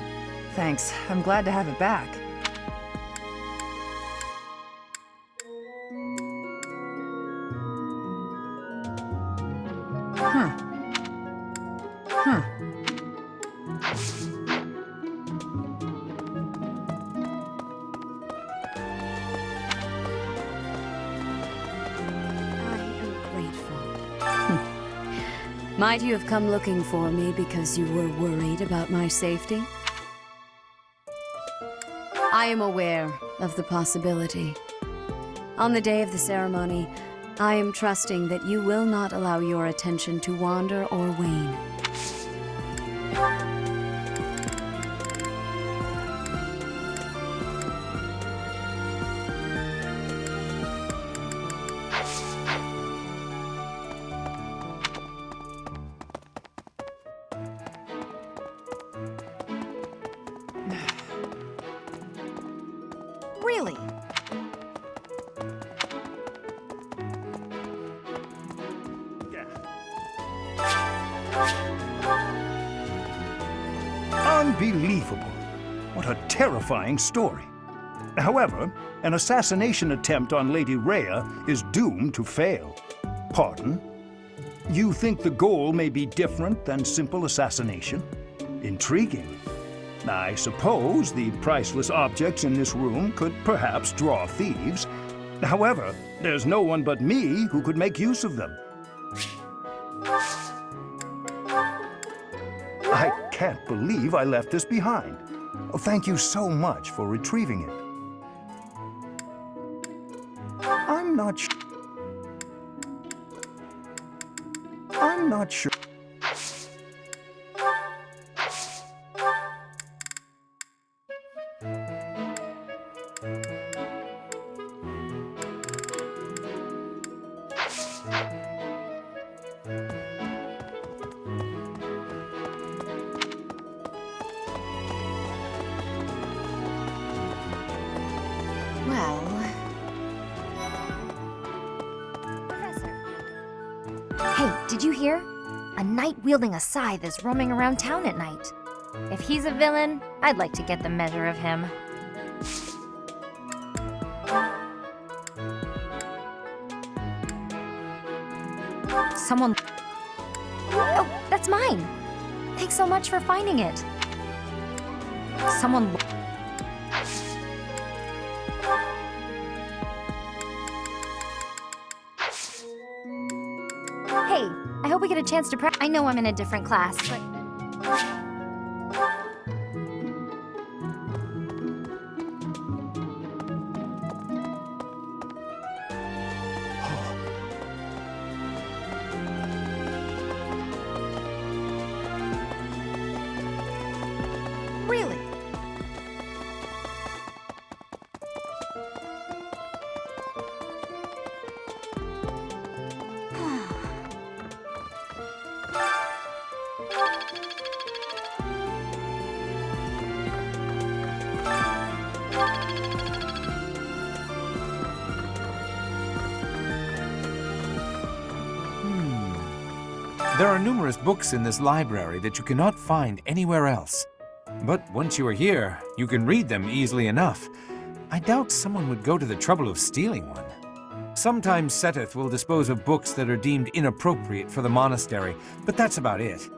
Thanks, I'm glad to have it back. Might you have come looking for me because you were worried about my safety? I am aware of the possibility. On the day of the ceremony, I am trusting that you will not allow your attention to wander or wane. Really? Unbelievable. What a terrifying story. However, an assassination attempt on Lady Rhea is doomed to fail. Pardon? You think the goal may be different than simple assassination? Intriguing. I suppose the priceless objects in this room could perhaps draw thieves. However, there's no one but me who could make use of them. I can't believe I left this behind. Thank you so much for retrieving it. I'm not sure. Hey, did you hear? A knight wielding a scythe is roaming around town at night. If he's a villain, I'd like to get the measure of him. Someone... Oh, that's mine! Thanks so much for finding it. Someone... Hey, I hope we get a chance to practice. I know I'm in a different class, but... Really? There are numerous books in this library that you cannot find anywhere else. But once you are here, you can read them easily enough. I doubt someone would go to the trouble of stealing one. Sometimes Seteth will dispose of books that are deemed inappropriate for the monastery, but that's about it.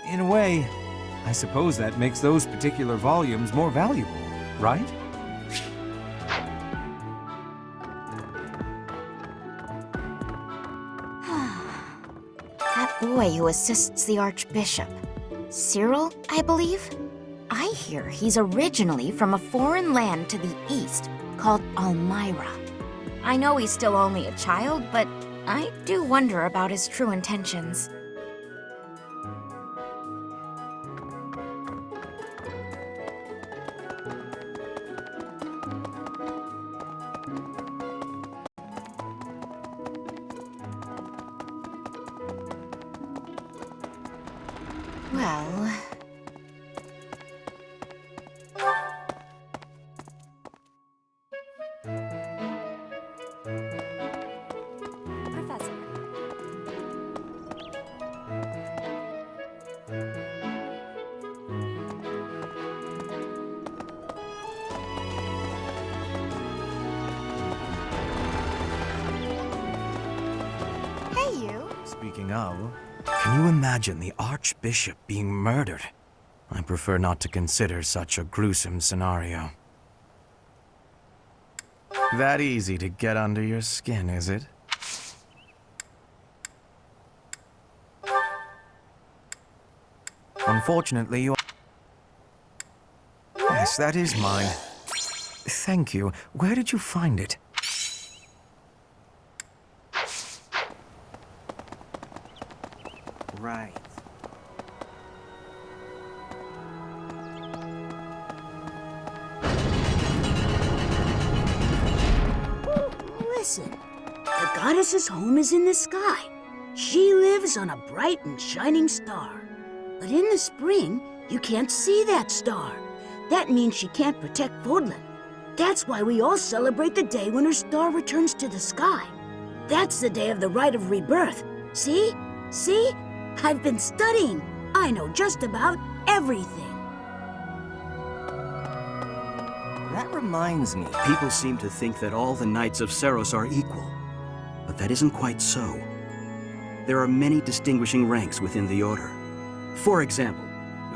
In a way, I suppose that makes those particular volumes more valuable, right? That boy who assists the Archbishop. Cyril, I believe? I hear he's originally from a foreign land to the east called Almyra. I know he's still only a child, but I do wonder about his true intentions. Well... Professor. Hey, you! Speaking of, can you imagine the Archbishop being murdered? I prefer not to consider such a gruesome scenario. That easy to get under your skin, is it? Unfortunately, you... Yes, that is mine. Thank you. Where did you find it? Right. Listen, the goddess's home is in the sky. She lives on a bright and shining star. But in the spring, you can't see that star. That means she can't protect Fódlan. That's why we all celebrate the day when her star returns to the sky. That's the day of the rite of rebirth. See? See? I've been studying. I know just about everything. That reminds me. People seem to think that all the Knights of Seiros are equal. But that isn't quite so. There are many distinguishing ranks within the Order. For example,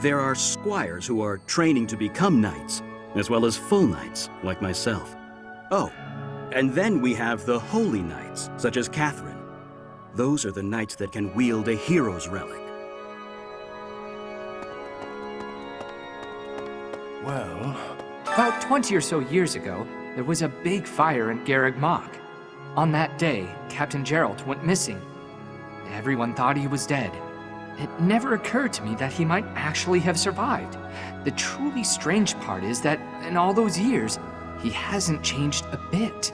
there are squires who are training to become knights, as well as full knights, like myself. Oh, and then we have the holy knights, such as Catherine. Those are the knights that can wield a hero's relic. Well, about 20 or so years ago, there was a big fire in Garreg Mach. On that day, Captain Gerald went missing. Everyone thought he was dead. It never occurred to me that he might actually have survived. The truly strange part is that in all those years, he hasn't changed a bit.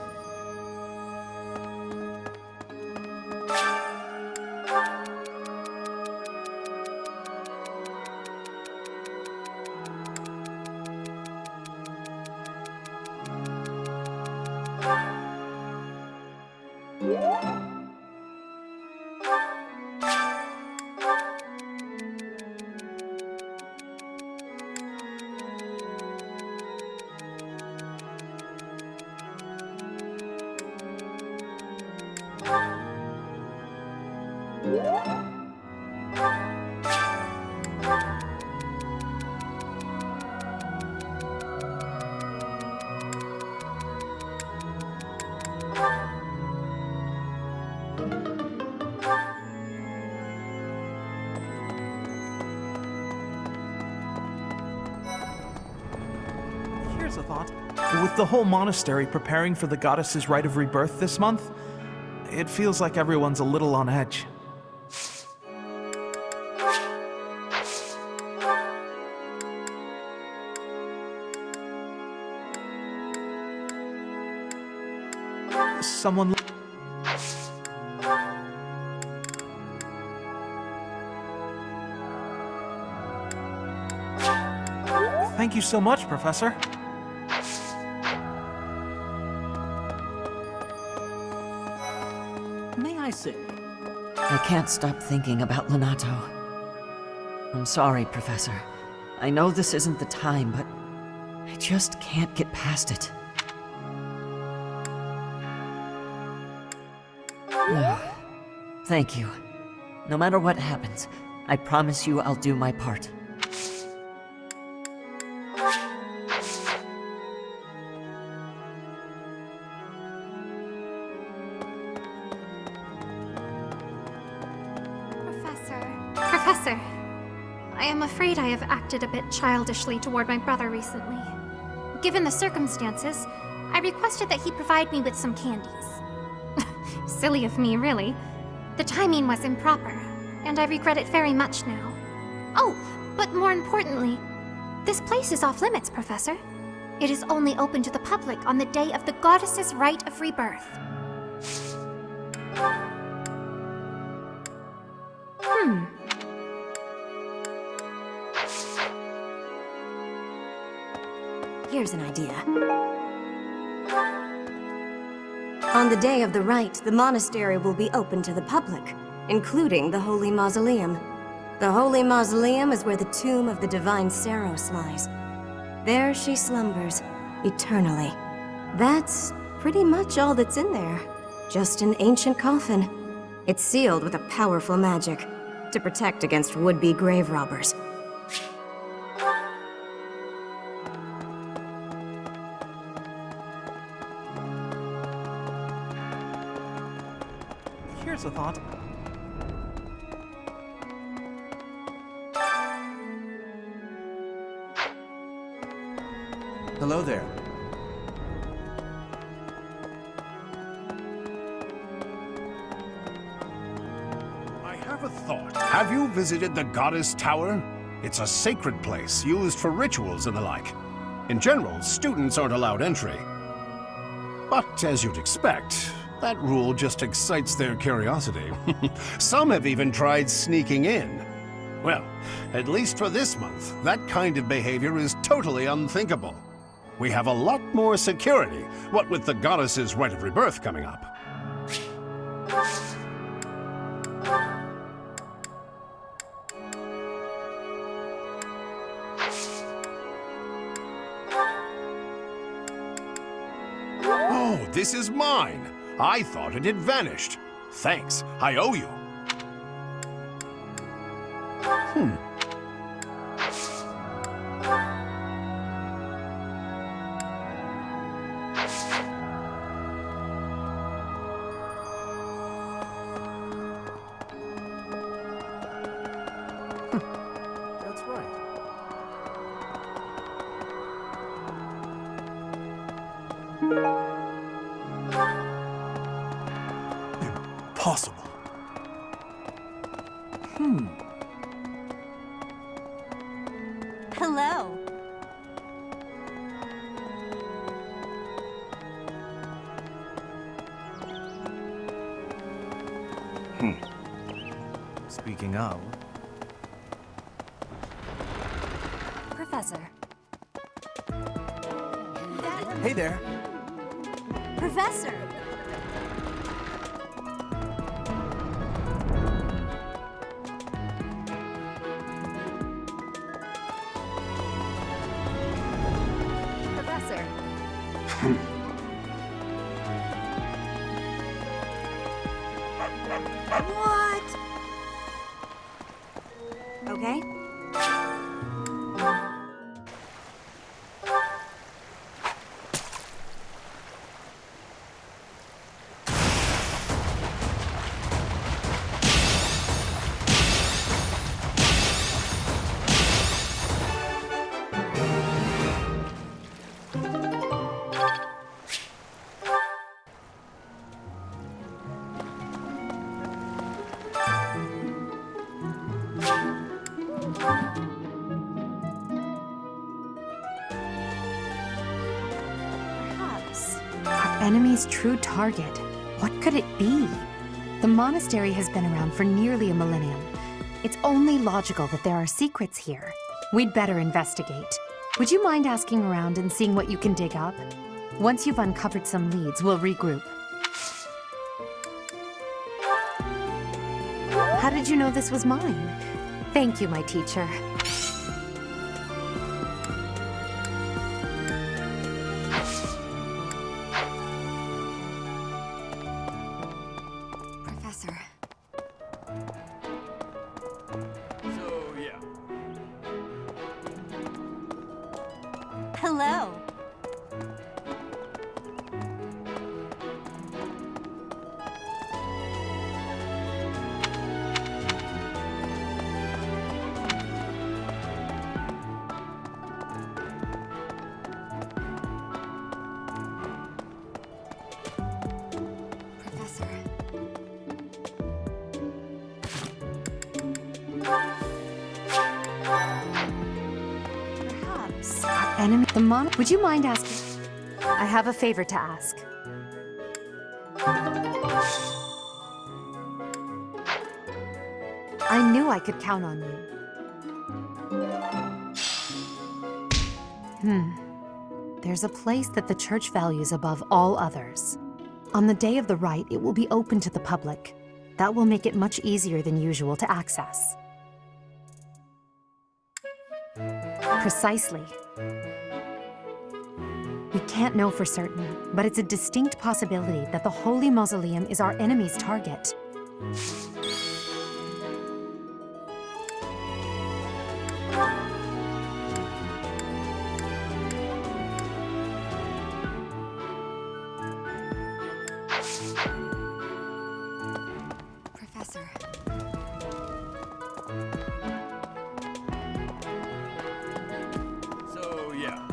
Here's a thought. With the whole monastery preparing for the goddess's rite of rebirth this month, it feels like everyone's a little on edge. Someone... Thank you so much, Professor. May I say? I can't stop thinking about Lenato. I'm sorry, Professor. I know this isn't the time, but I just can't get past it. Thank you. No matter what happens, I promise you I'll do my part. Professor, I am afraid I have acted a bit childishly toward my brother recently. Given the circumstances, I requested that he provide me with some candies. Silly of me, really. The timing was improper, and I regret it very much now. Oh, but more importantly, this place is off limits, Professor. It is only open to the public on the day of the goddess's rite of rebirth. Here's an idea. On the day of the rite, the monastery will be open to the public, including the Holy Mausoleum. The Holy Mausoleum is where the tomb of the divine Seiros lies. There she slumbers, eternally. That's pretty much all that's in there. Just an ancient coffin. It's sealed with a powerful magic to protect against would-be grave robbers. Here's a thought. Hello there. I have a thought. Have you visited the Goddess Tower? It's a sacred place used for rituals and the like. In general, students aren't allowed entry. But as you'd expect, that rule just excites their curiosity. Some have even tried sneaking in. Well, at least for this month, that kind of behavior is totally unthinkable. We have a lot more security, what with the Goddess's Rite of Rebirth coming up. Oh, this is mine. I thought it had vanished. Thanks, I owe you. That's right. Impossible. Hello. Speaking of, Professor. hey there. Professor! Professor. What? Okay. Our enemy's true target. What could it be? The monastery has been around for nearly a millennium. It's only logical that there are secrets here. We'd better investigate. Would you mind asking around and seeing what you can dig up? Once you've uncovered some leads, we'll regroup. How did you know this was mine? Thank you, my teacher. Professor. So, yeah. Hello. Professor. Perhaps our enemy, the mon. Would you mind asking? I have a favor to ask. I knew I could count on you. There's a place that the church values above all others. On the day of the rite, it will be open to the public. That will make it much easier than usual to access. Precisely. We can't know for certain, but it's a distinct possibility that the Holy Mausoleum is our enemy's target. Professor. So, yeah.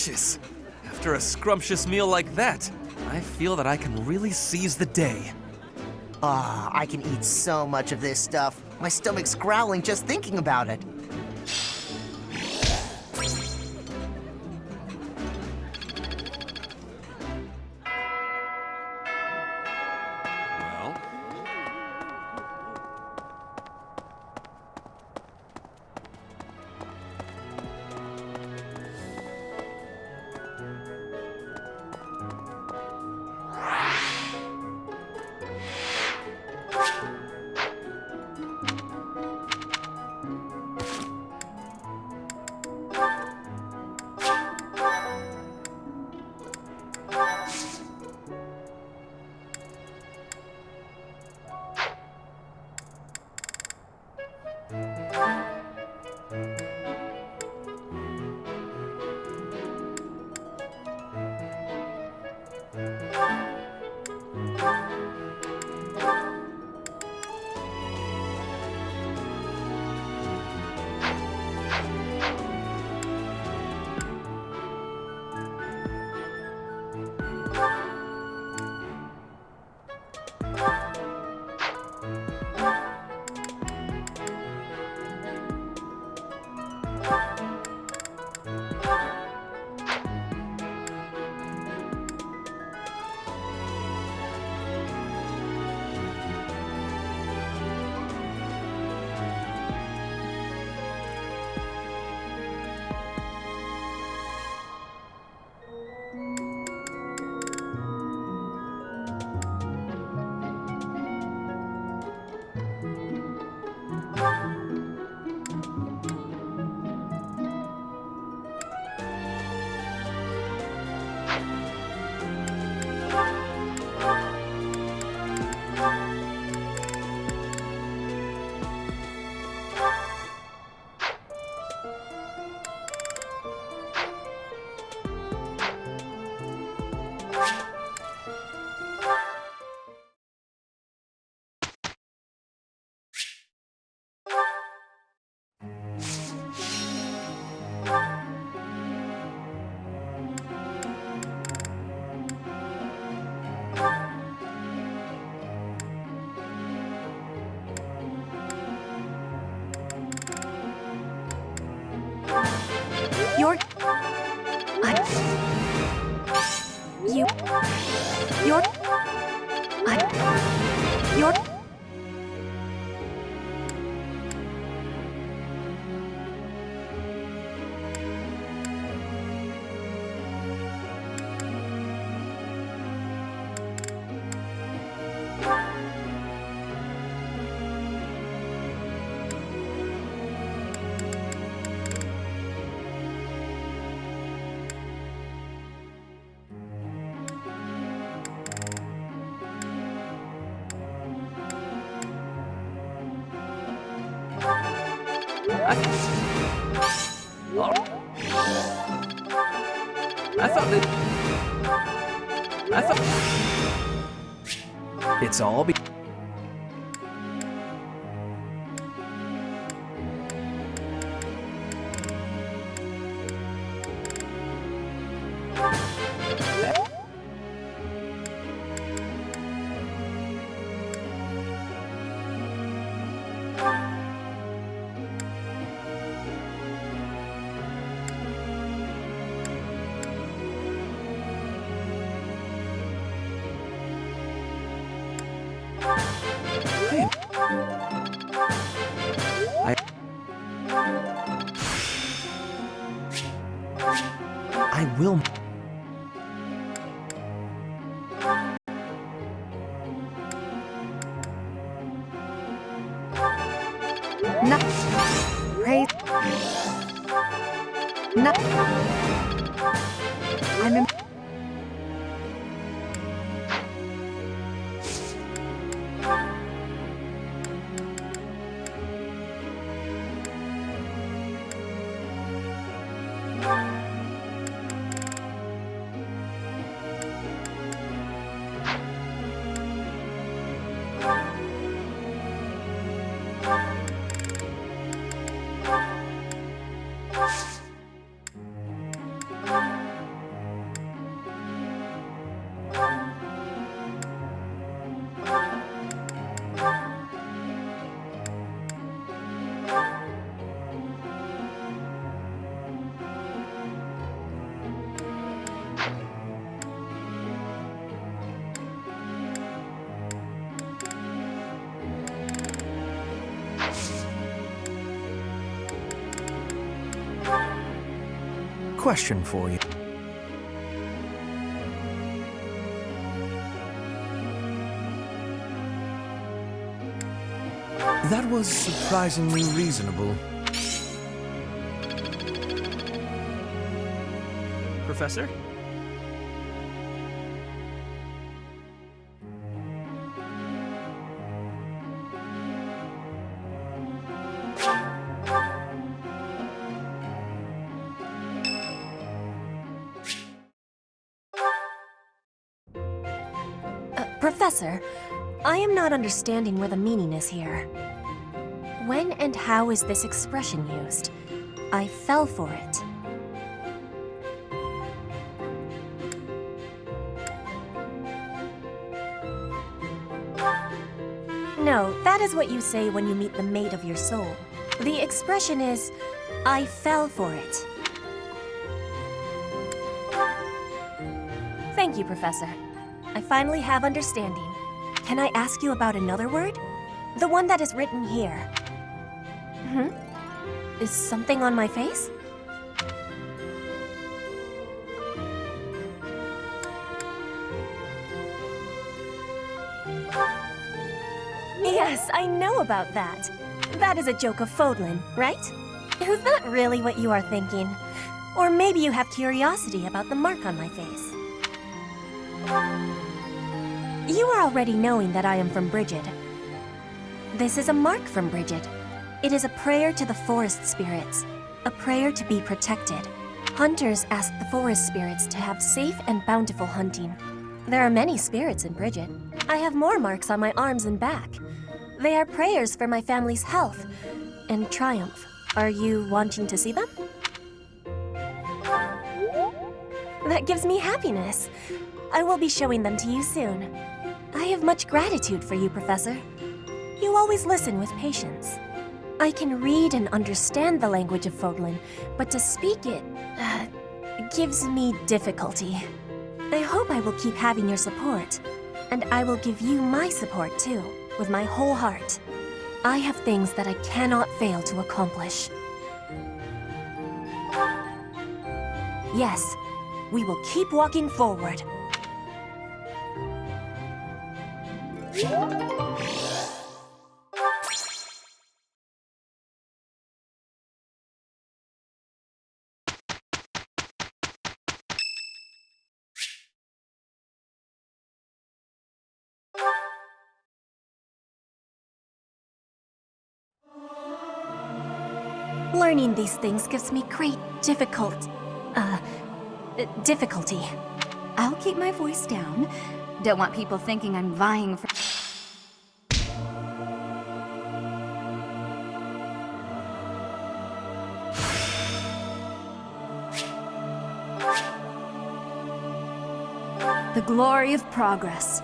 delicious. After a scrumptious meal like that, I feel that I can really seize the day. Ah, I can eat so much of this stuff. My stomach's growling just thinking about it. You're... You're... I thought... It's all be... I will... No. Praise. No. I'm in... question for you. That was surprisingly reasonable. Professor? Professor, I am not understanding where the meaning is here. When and how is this expression used? I fell for it. No, that is what you say when you meet the mate of your soul. The expression is, I fell for it. Thank you, Professor. I finally have understanding. Can I ask you about another word? The one that is written here. Is something on my face? Yes, I know about that. That is a joke of Fódlan, right? Is that really what you are thinking? Or maybe you have curiosity about the mark on my face. You are already knowing that I am from Brigid. This is a mark from Brigid. It is a prayer to the forest spirits, a prayer to be protected. Hunters ask the forest spirits to have safe and bountiful hunting. There are many spirits in Brigid. I have more marks on my arms and back. They are prayers for my family's health and triumph. Are you wanting to see them? That gives me happiness. I will be showing them to you soon. I have much gratitude for you, Professor. You always listen with patience. I can read and understand the language of Fódlan, but to speak it gives me difficulty. I hope I will keep having your support, and I will give you my support too, with my whole heart. I have things that I cannot fail to accomplish. Yes, we will keep walking forward. Learning these things gives me great difficulty. I'll keep my voice down. Don't want people thinking I'm vying for... The glory of progress.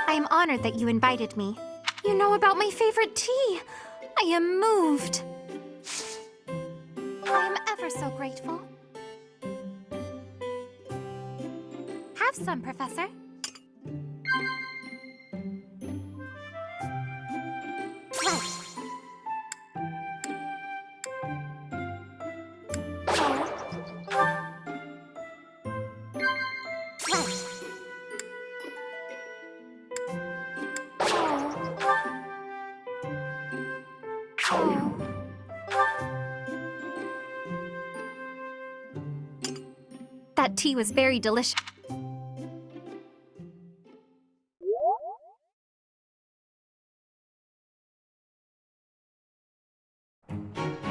I am honored that you invited me. You know about my favorite tea. I am moved. I am ever so grateful. Have some, Professor. That tea was very delicious.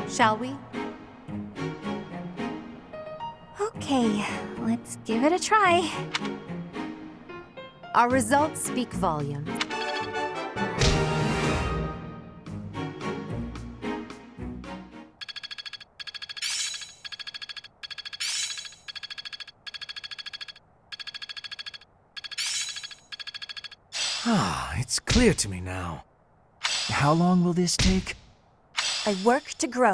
Shall we? Okay, let's give it a try. Our results speak volumes. Ah, it's clear to me now. How long will this take? I work to grow.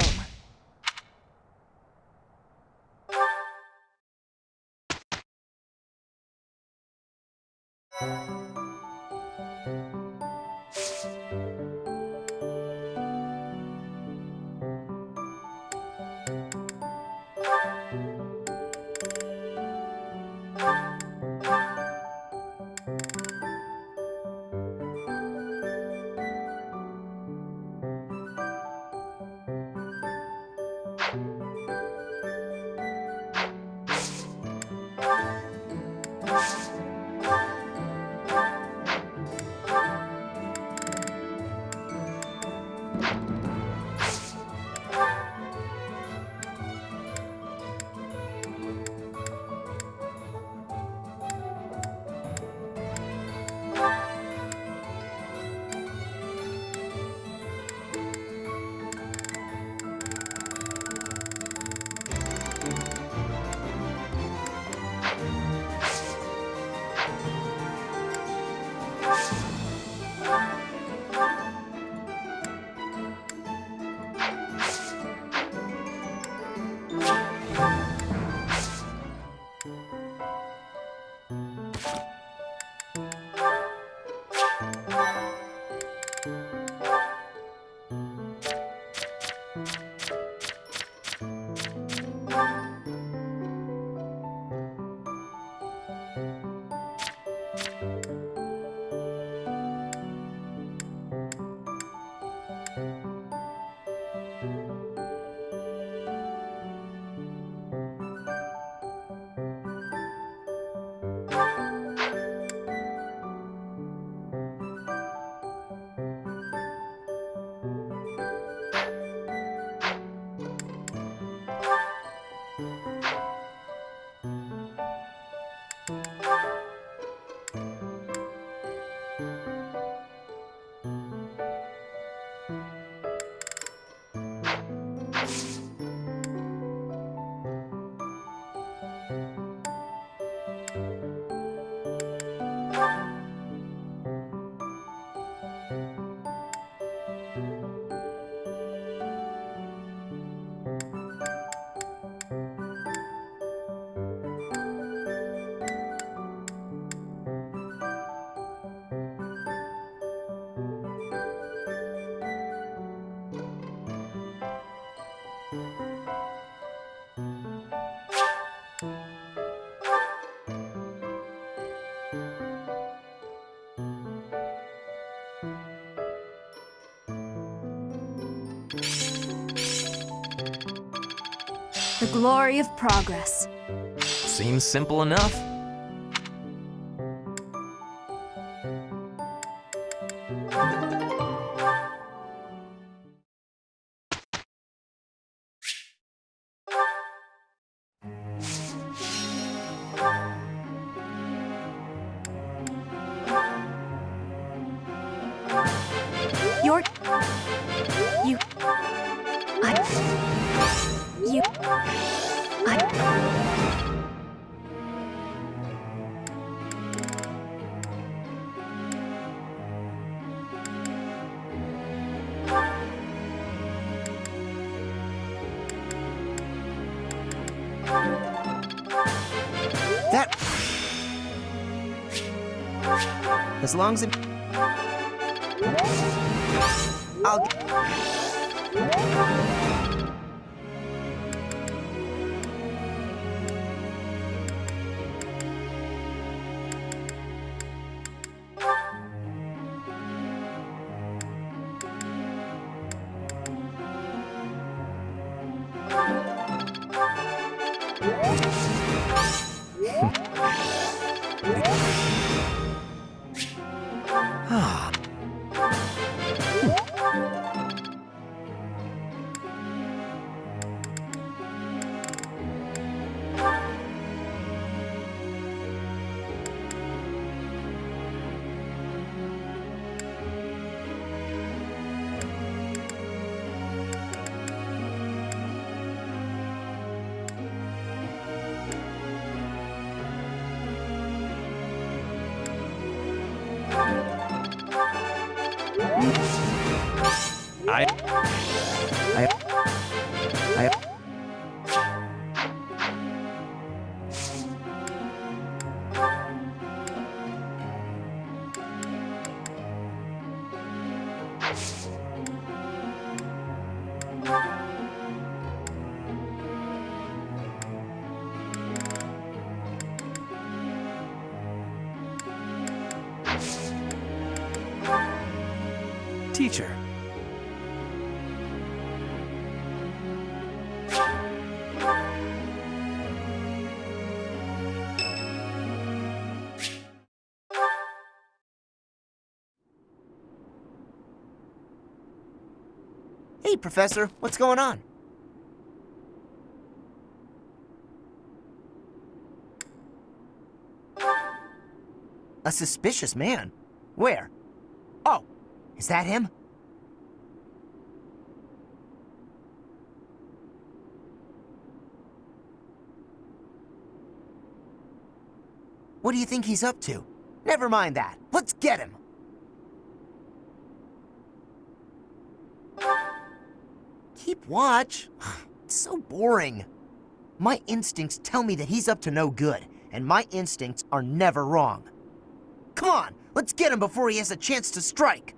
The glory of progress. Seems simple enough. As long as it... I'll... Teacher. Hey, Professor, what's going on? A suspicious man? Where? Oh, is that him? What do you think he's up to? Never mind that. Let's get him! Keep watch? It's so boring. My instincts tell me that he's up to no good, and my instincts are never wrong. Come on, let's get him before he has a chance to strike!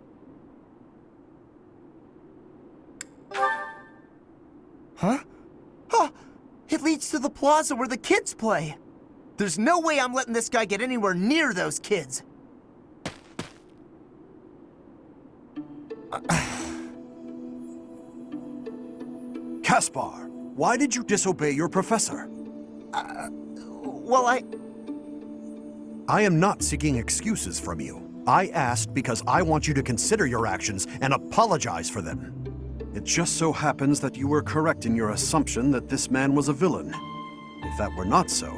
Huh? Oh, it leads to the plaza where the kids play. There's no way I'm letting this guy get anywhere near those kids. Caspar, why did you disobey your professor? Well, I am not seeking excuses from you. I asked because I want you to consider your actions and apologize for them. It just so happens that you were correct in your assumption that this man was a villain. If that were not so,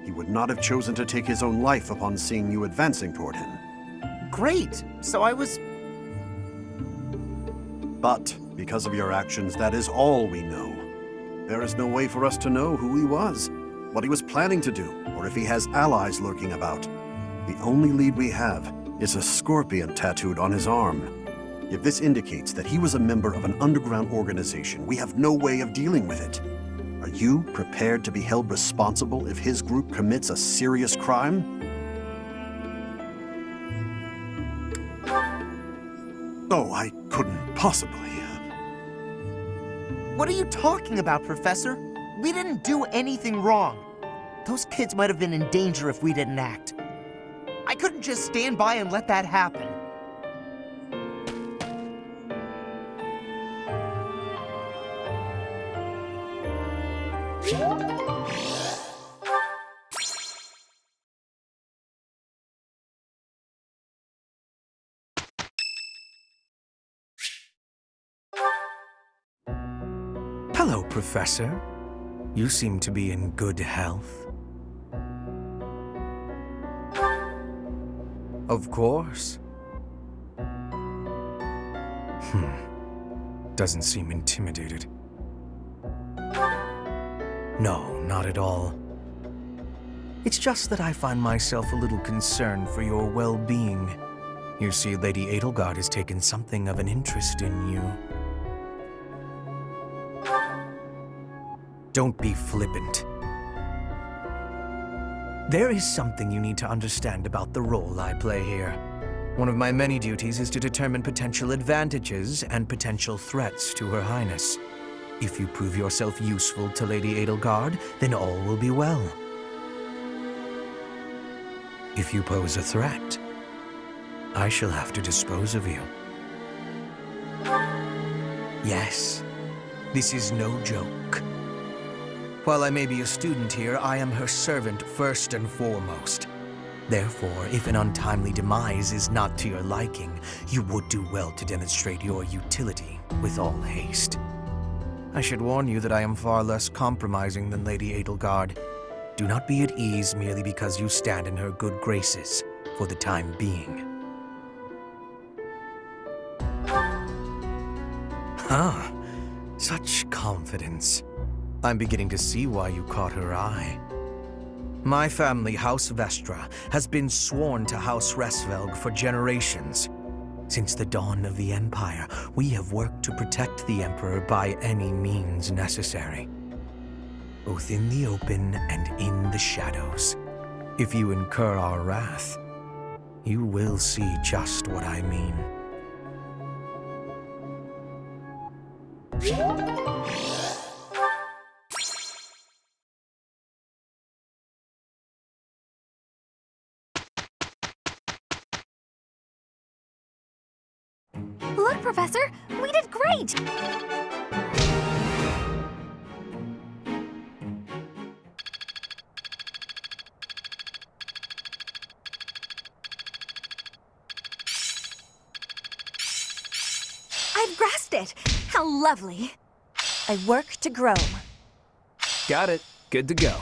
he would not have chosen to take his own life upon seeing you advancing toward him. Great, so I was... But, because of your actions, that is all we know. There is no way for us to know who he was, what he was planning to do, or if he has allies lurking about. The only lead we have is a scorpion tattooed on his arm. If this indicates that he was a member of an underground organization, we have no way of dealing with it. Are you prepared to be held responsible if his group commits a serious crime? Oh, I couldn't possibly. What are you talking about, Professor? We didn't do anything wrong. Those kids might have been in danger if we didn't act. I couldn't just stand by and let that happen. Hello, Professor. You seem to be in good health. Of course. Doesn't seem intimidated. No, not at all. It's just that I find myself a little concerned for your well-being. You see, Lady Edelgard has taken something of an interest in you. Don't be flippant. There is something you need to understand about the role I play here. One of my many duties is to determine potential advantages and potential threats to Her Highness. If you prove yourself useful to Lady Edelgard, then all will be well. If you pose a threat, I shall have to dispose of you. Yes, this is no joke. While I may be a student here, I am her servant first and foremost. Therefore, if an untimely demise is not to your liking, you would do well to demonstrate your utility with all haste. I should warn you that I am far less compromising than Lady Edelgard. Do not be at ease merely because you stand in her good graces for the time being. Ah, such confidence. I'm beginning to see why you caught her eye. My family, House Vestra, has been sworn to House Resvelg for generations. Since the dawn of the Empire, we have worked to protect the Emperor by any means necessary, both in the open and in the shadows. If you incur our wrath, you will see just what I mean. Look, Professor! We did great! I've grasped it! How lovely! I work to grow. Got it. Good to go.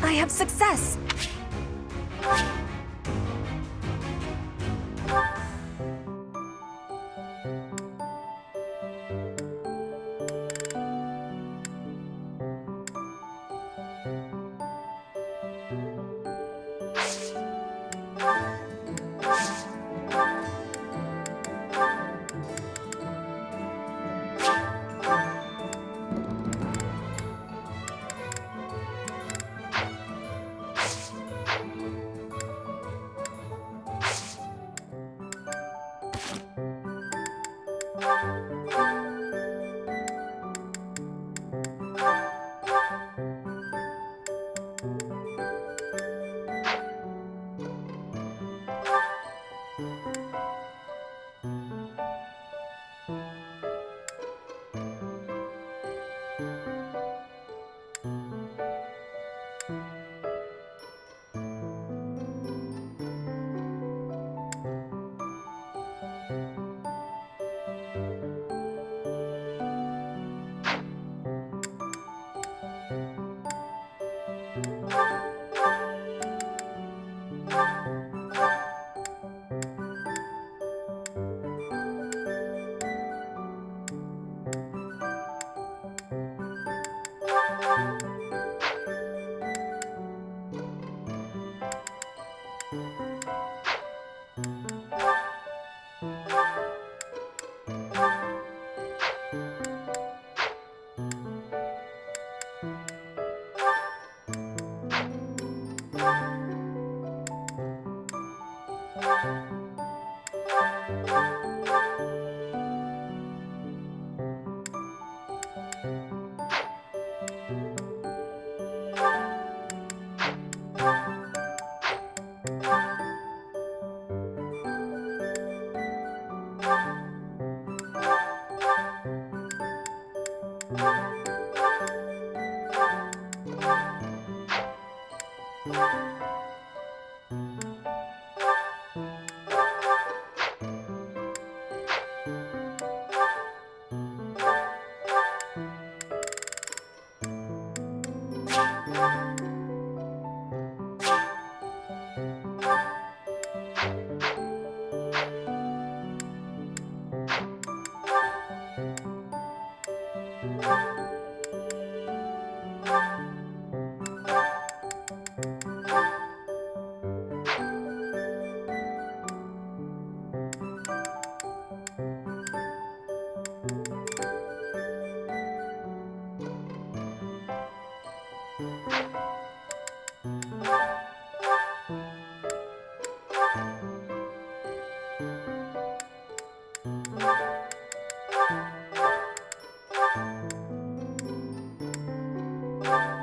I have success! Bye.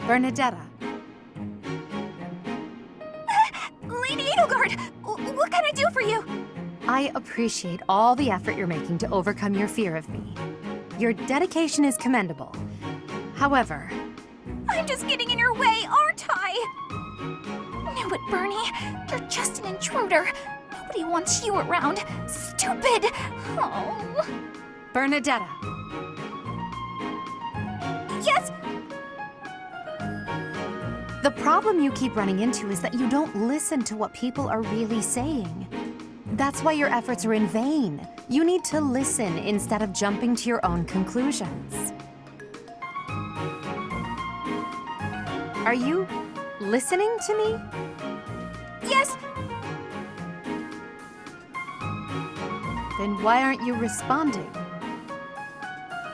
Bernadetta. Lady Edelgard, what can I do for you? I appreciate all the effort you're making to overcome your fear of me. Your dedication is commendable. However... I'm just getting in your way, aren't I? Knew it, Bernie. You're just an intruder. Nobody wants you around. Stupid! Oh. Bernadetta. Yes? The problem you keep running into is that you don't listen to what people are really saying. That's why your efforts are in vain. You need to listen instead of jumping to your own conclusions. Are you listening to me? Yes. Then why aren't you responding?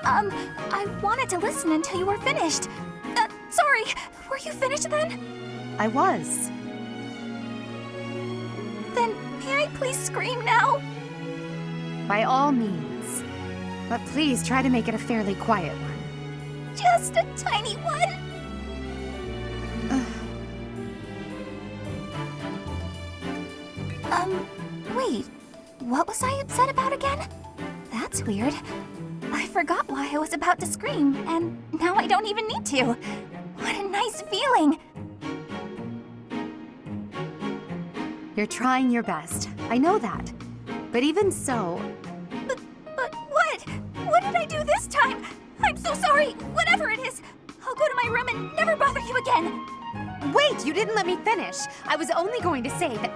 I wanted to listen until you were finished. Sorry, were you finished then? I was. Then may I please scream now? By all means. But please try to make it a fairly quiet one. Just a tiny one? Wait. What was I upset about again? That's weird. I forgot why I was about to scream, and now I don't even need to. What a nice feeling! You're trying your best. I know that. But even so... But what? What did I do this time? I'm so sorry. Whatever it is. I'll go to my room and never bother you again. Wait, you didn't let me finish. I was only going to say that...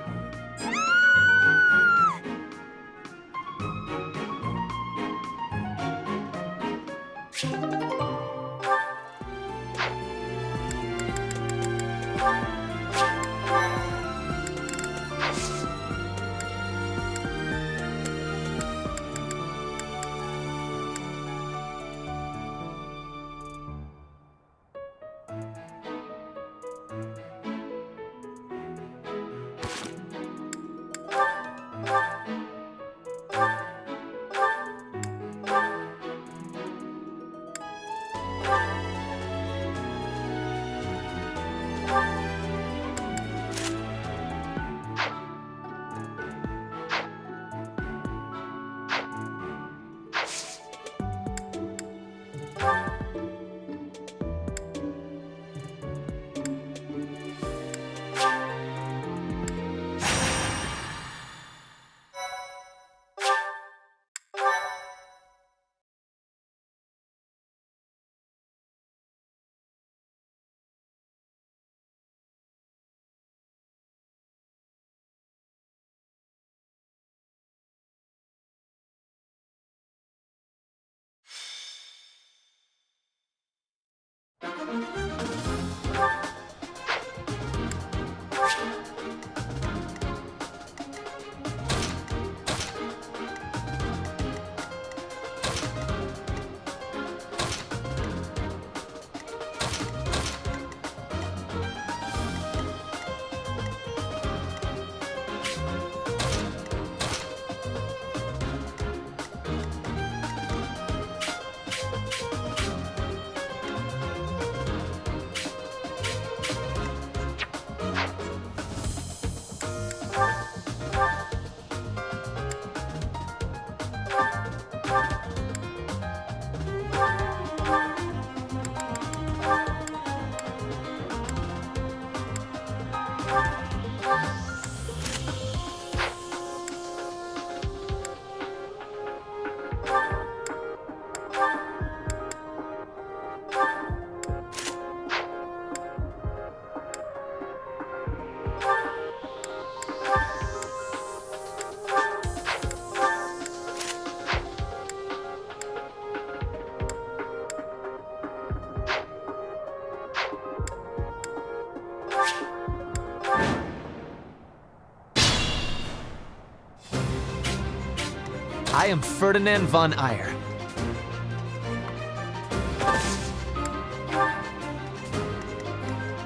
I am Ferdinand von Eyre.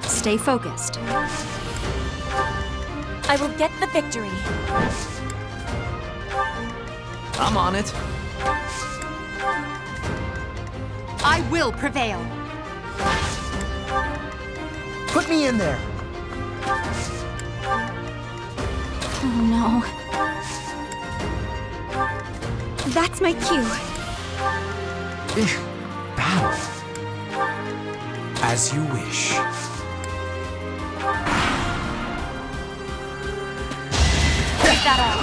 Stay focused. I will get the victory. I'm on it. I will prevail. Put me in there. Oh no. That's my cue. Battle. As you wish. Take that off.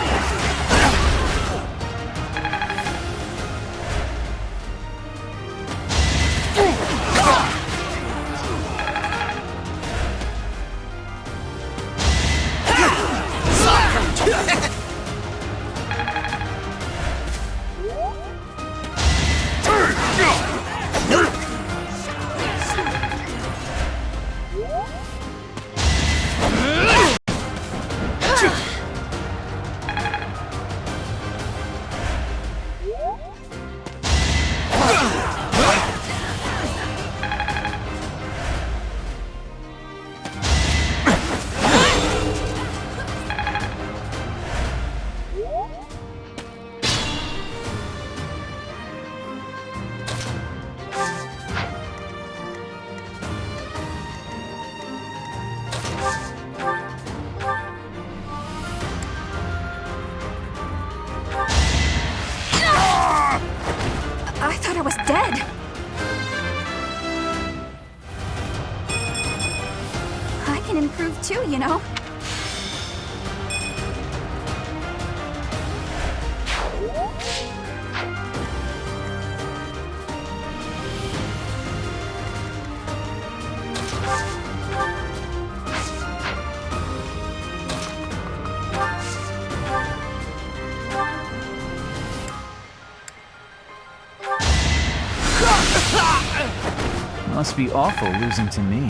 I thought I was dead. I can improve too, you know. Must be awful losing to me.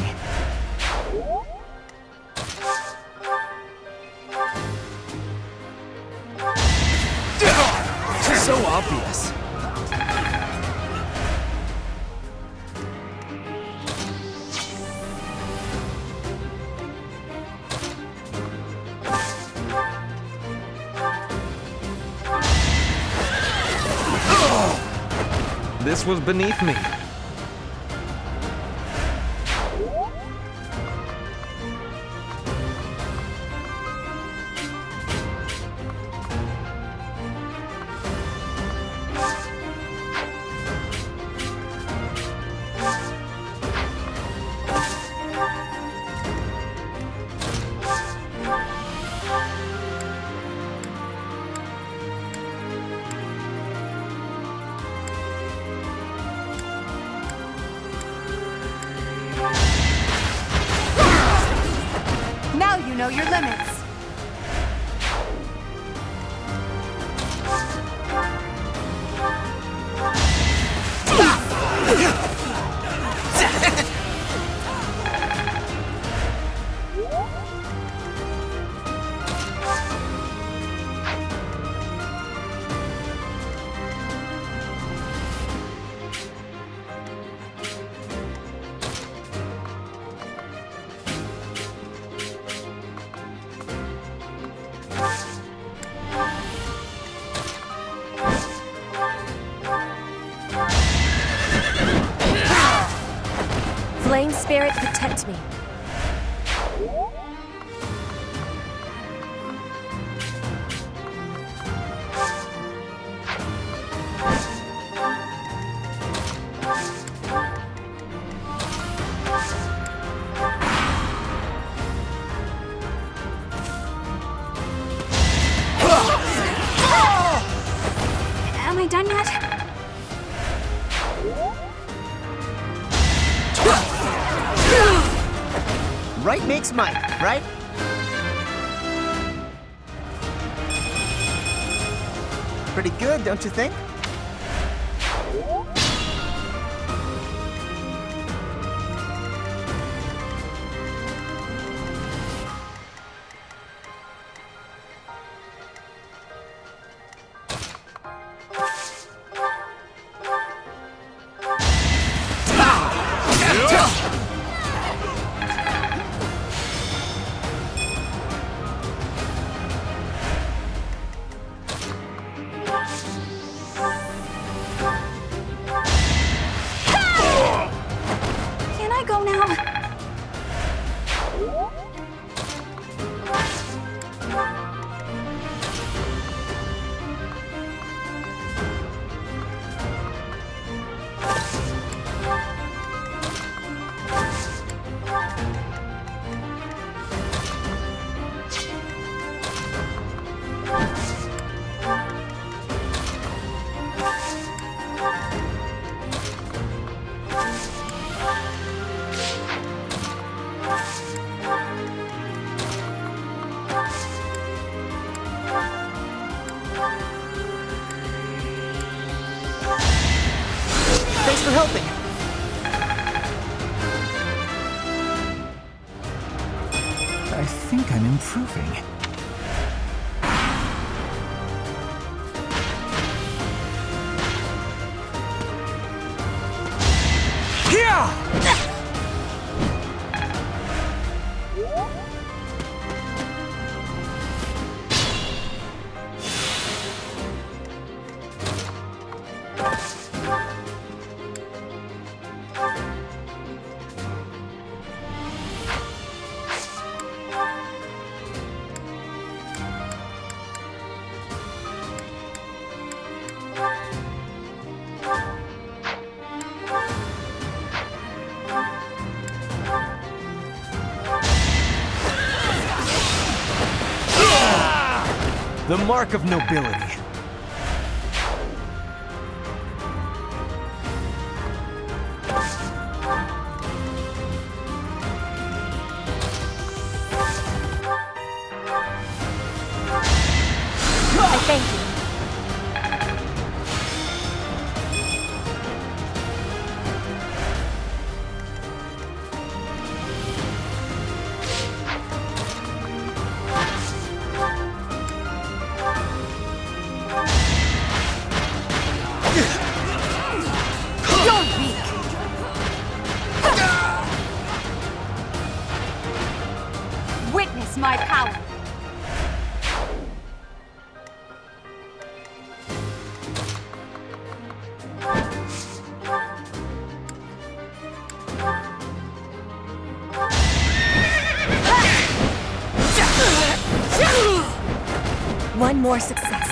So obvious. This was beneath me. Now you know your limits. Spirit, protect me. Am I done yet? Right makes might, right? Pretty good, don't you think? Can I go now? Thanks for helping. I think I'm improving. The mark of nobility. I thank you. You're weak. Witness my power. One more success.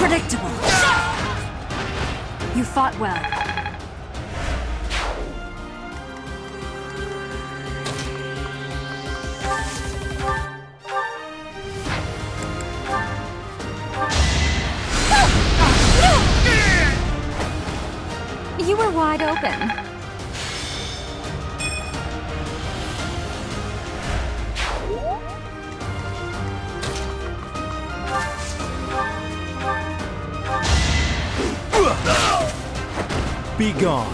Predictable. You fought well. You were wide open. Be gone.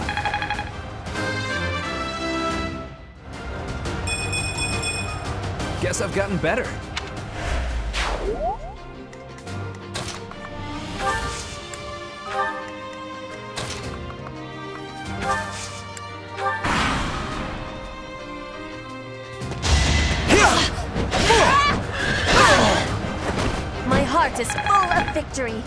Guess I've gotten better. My heart is full of victory.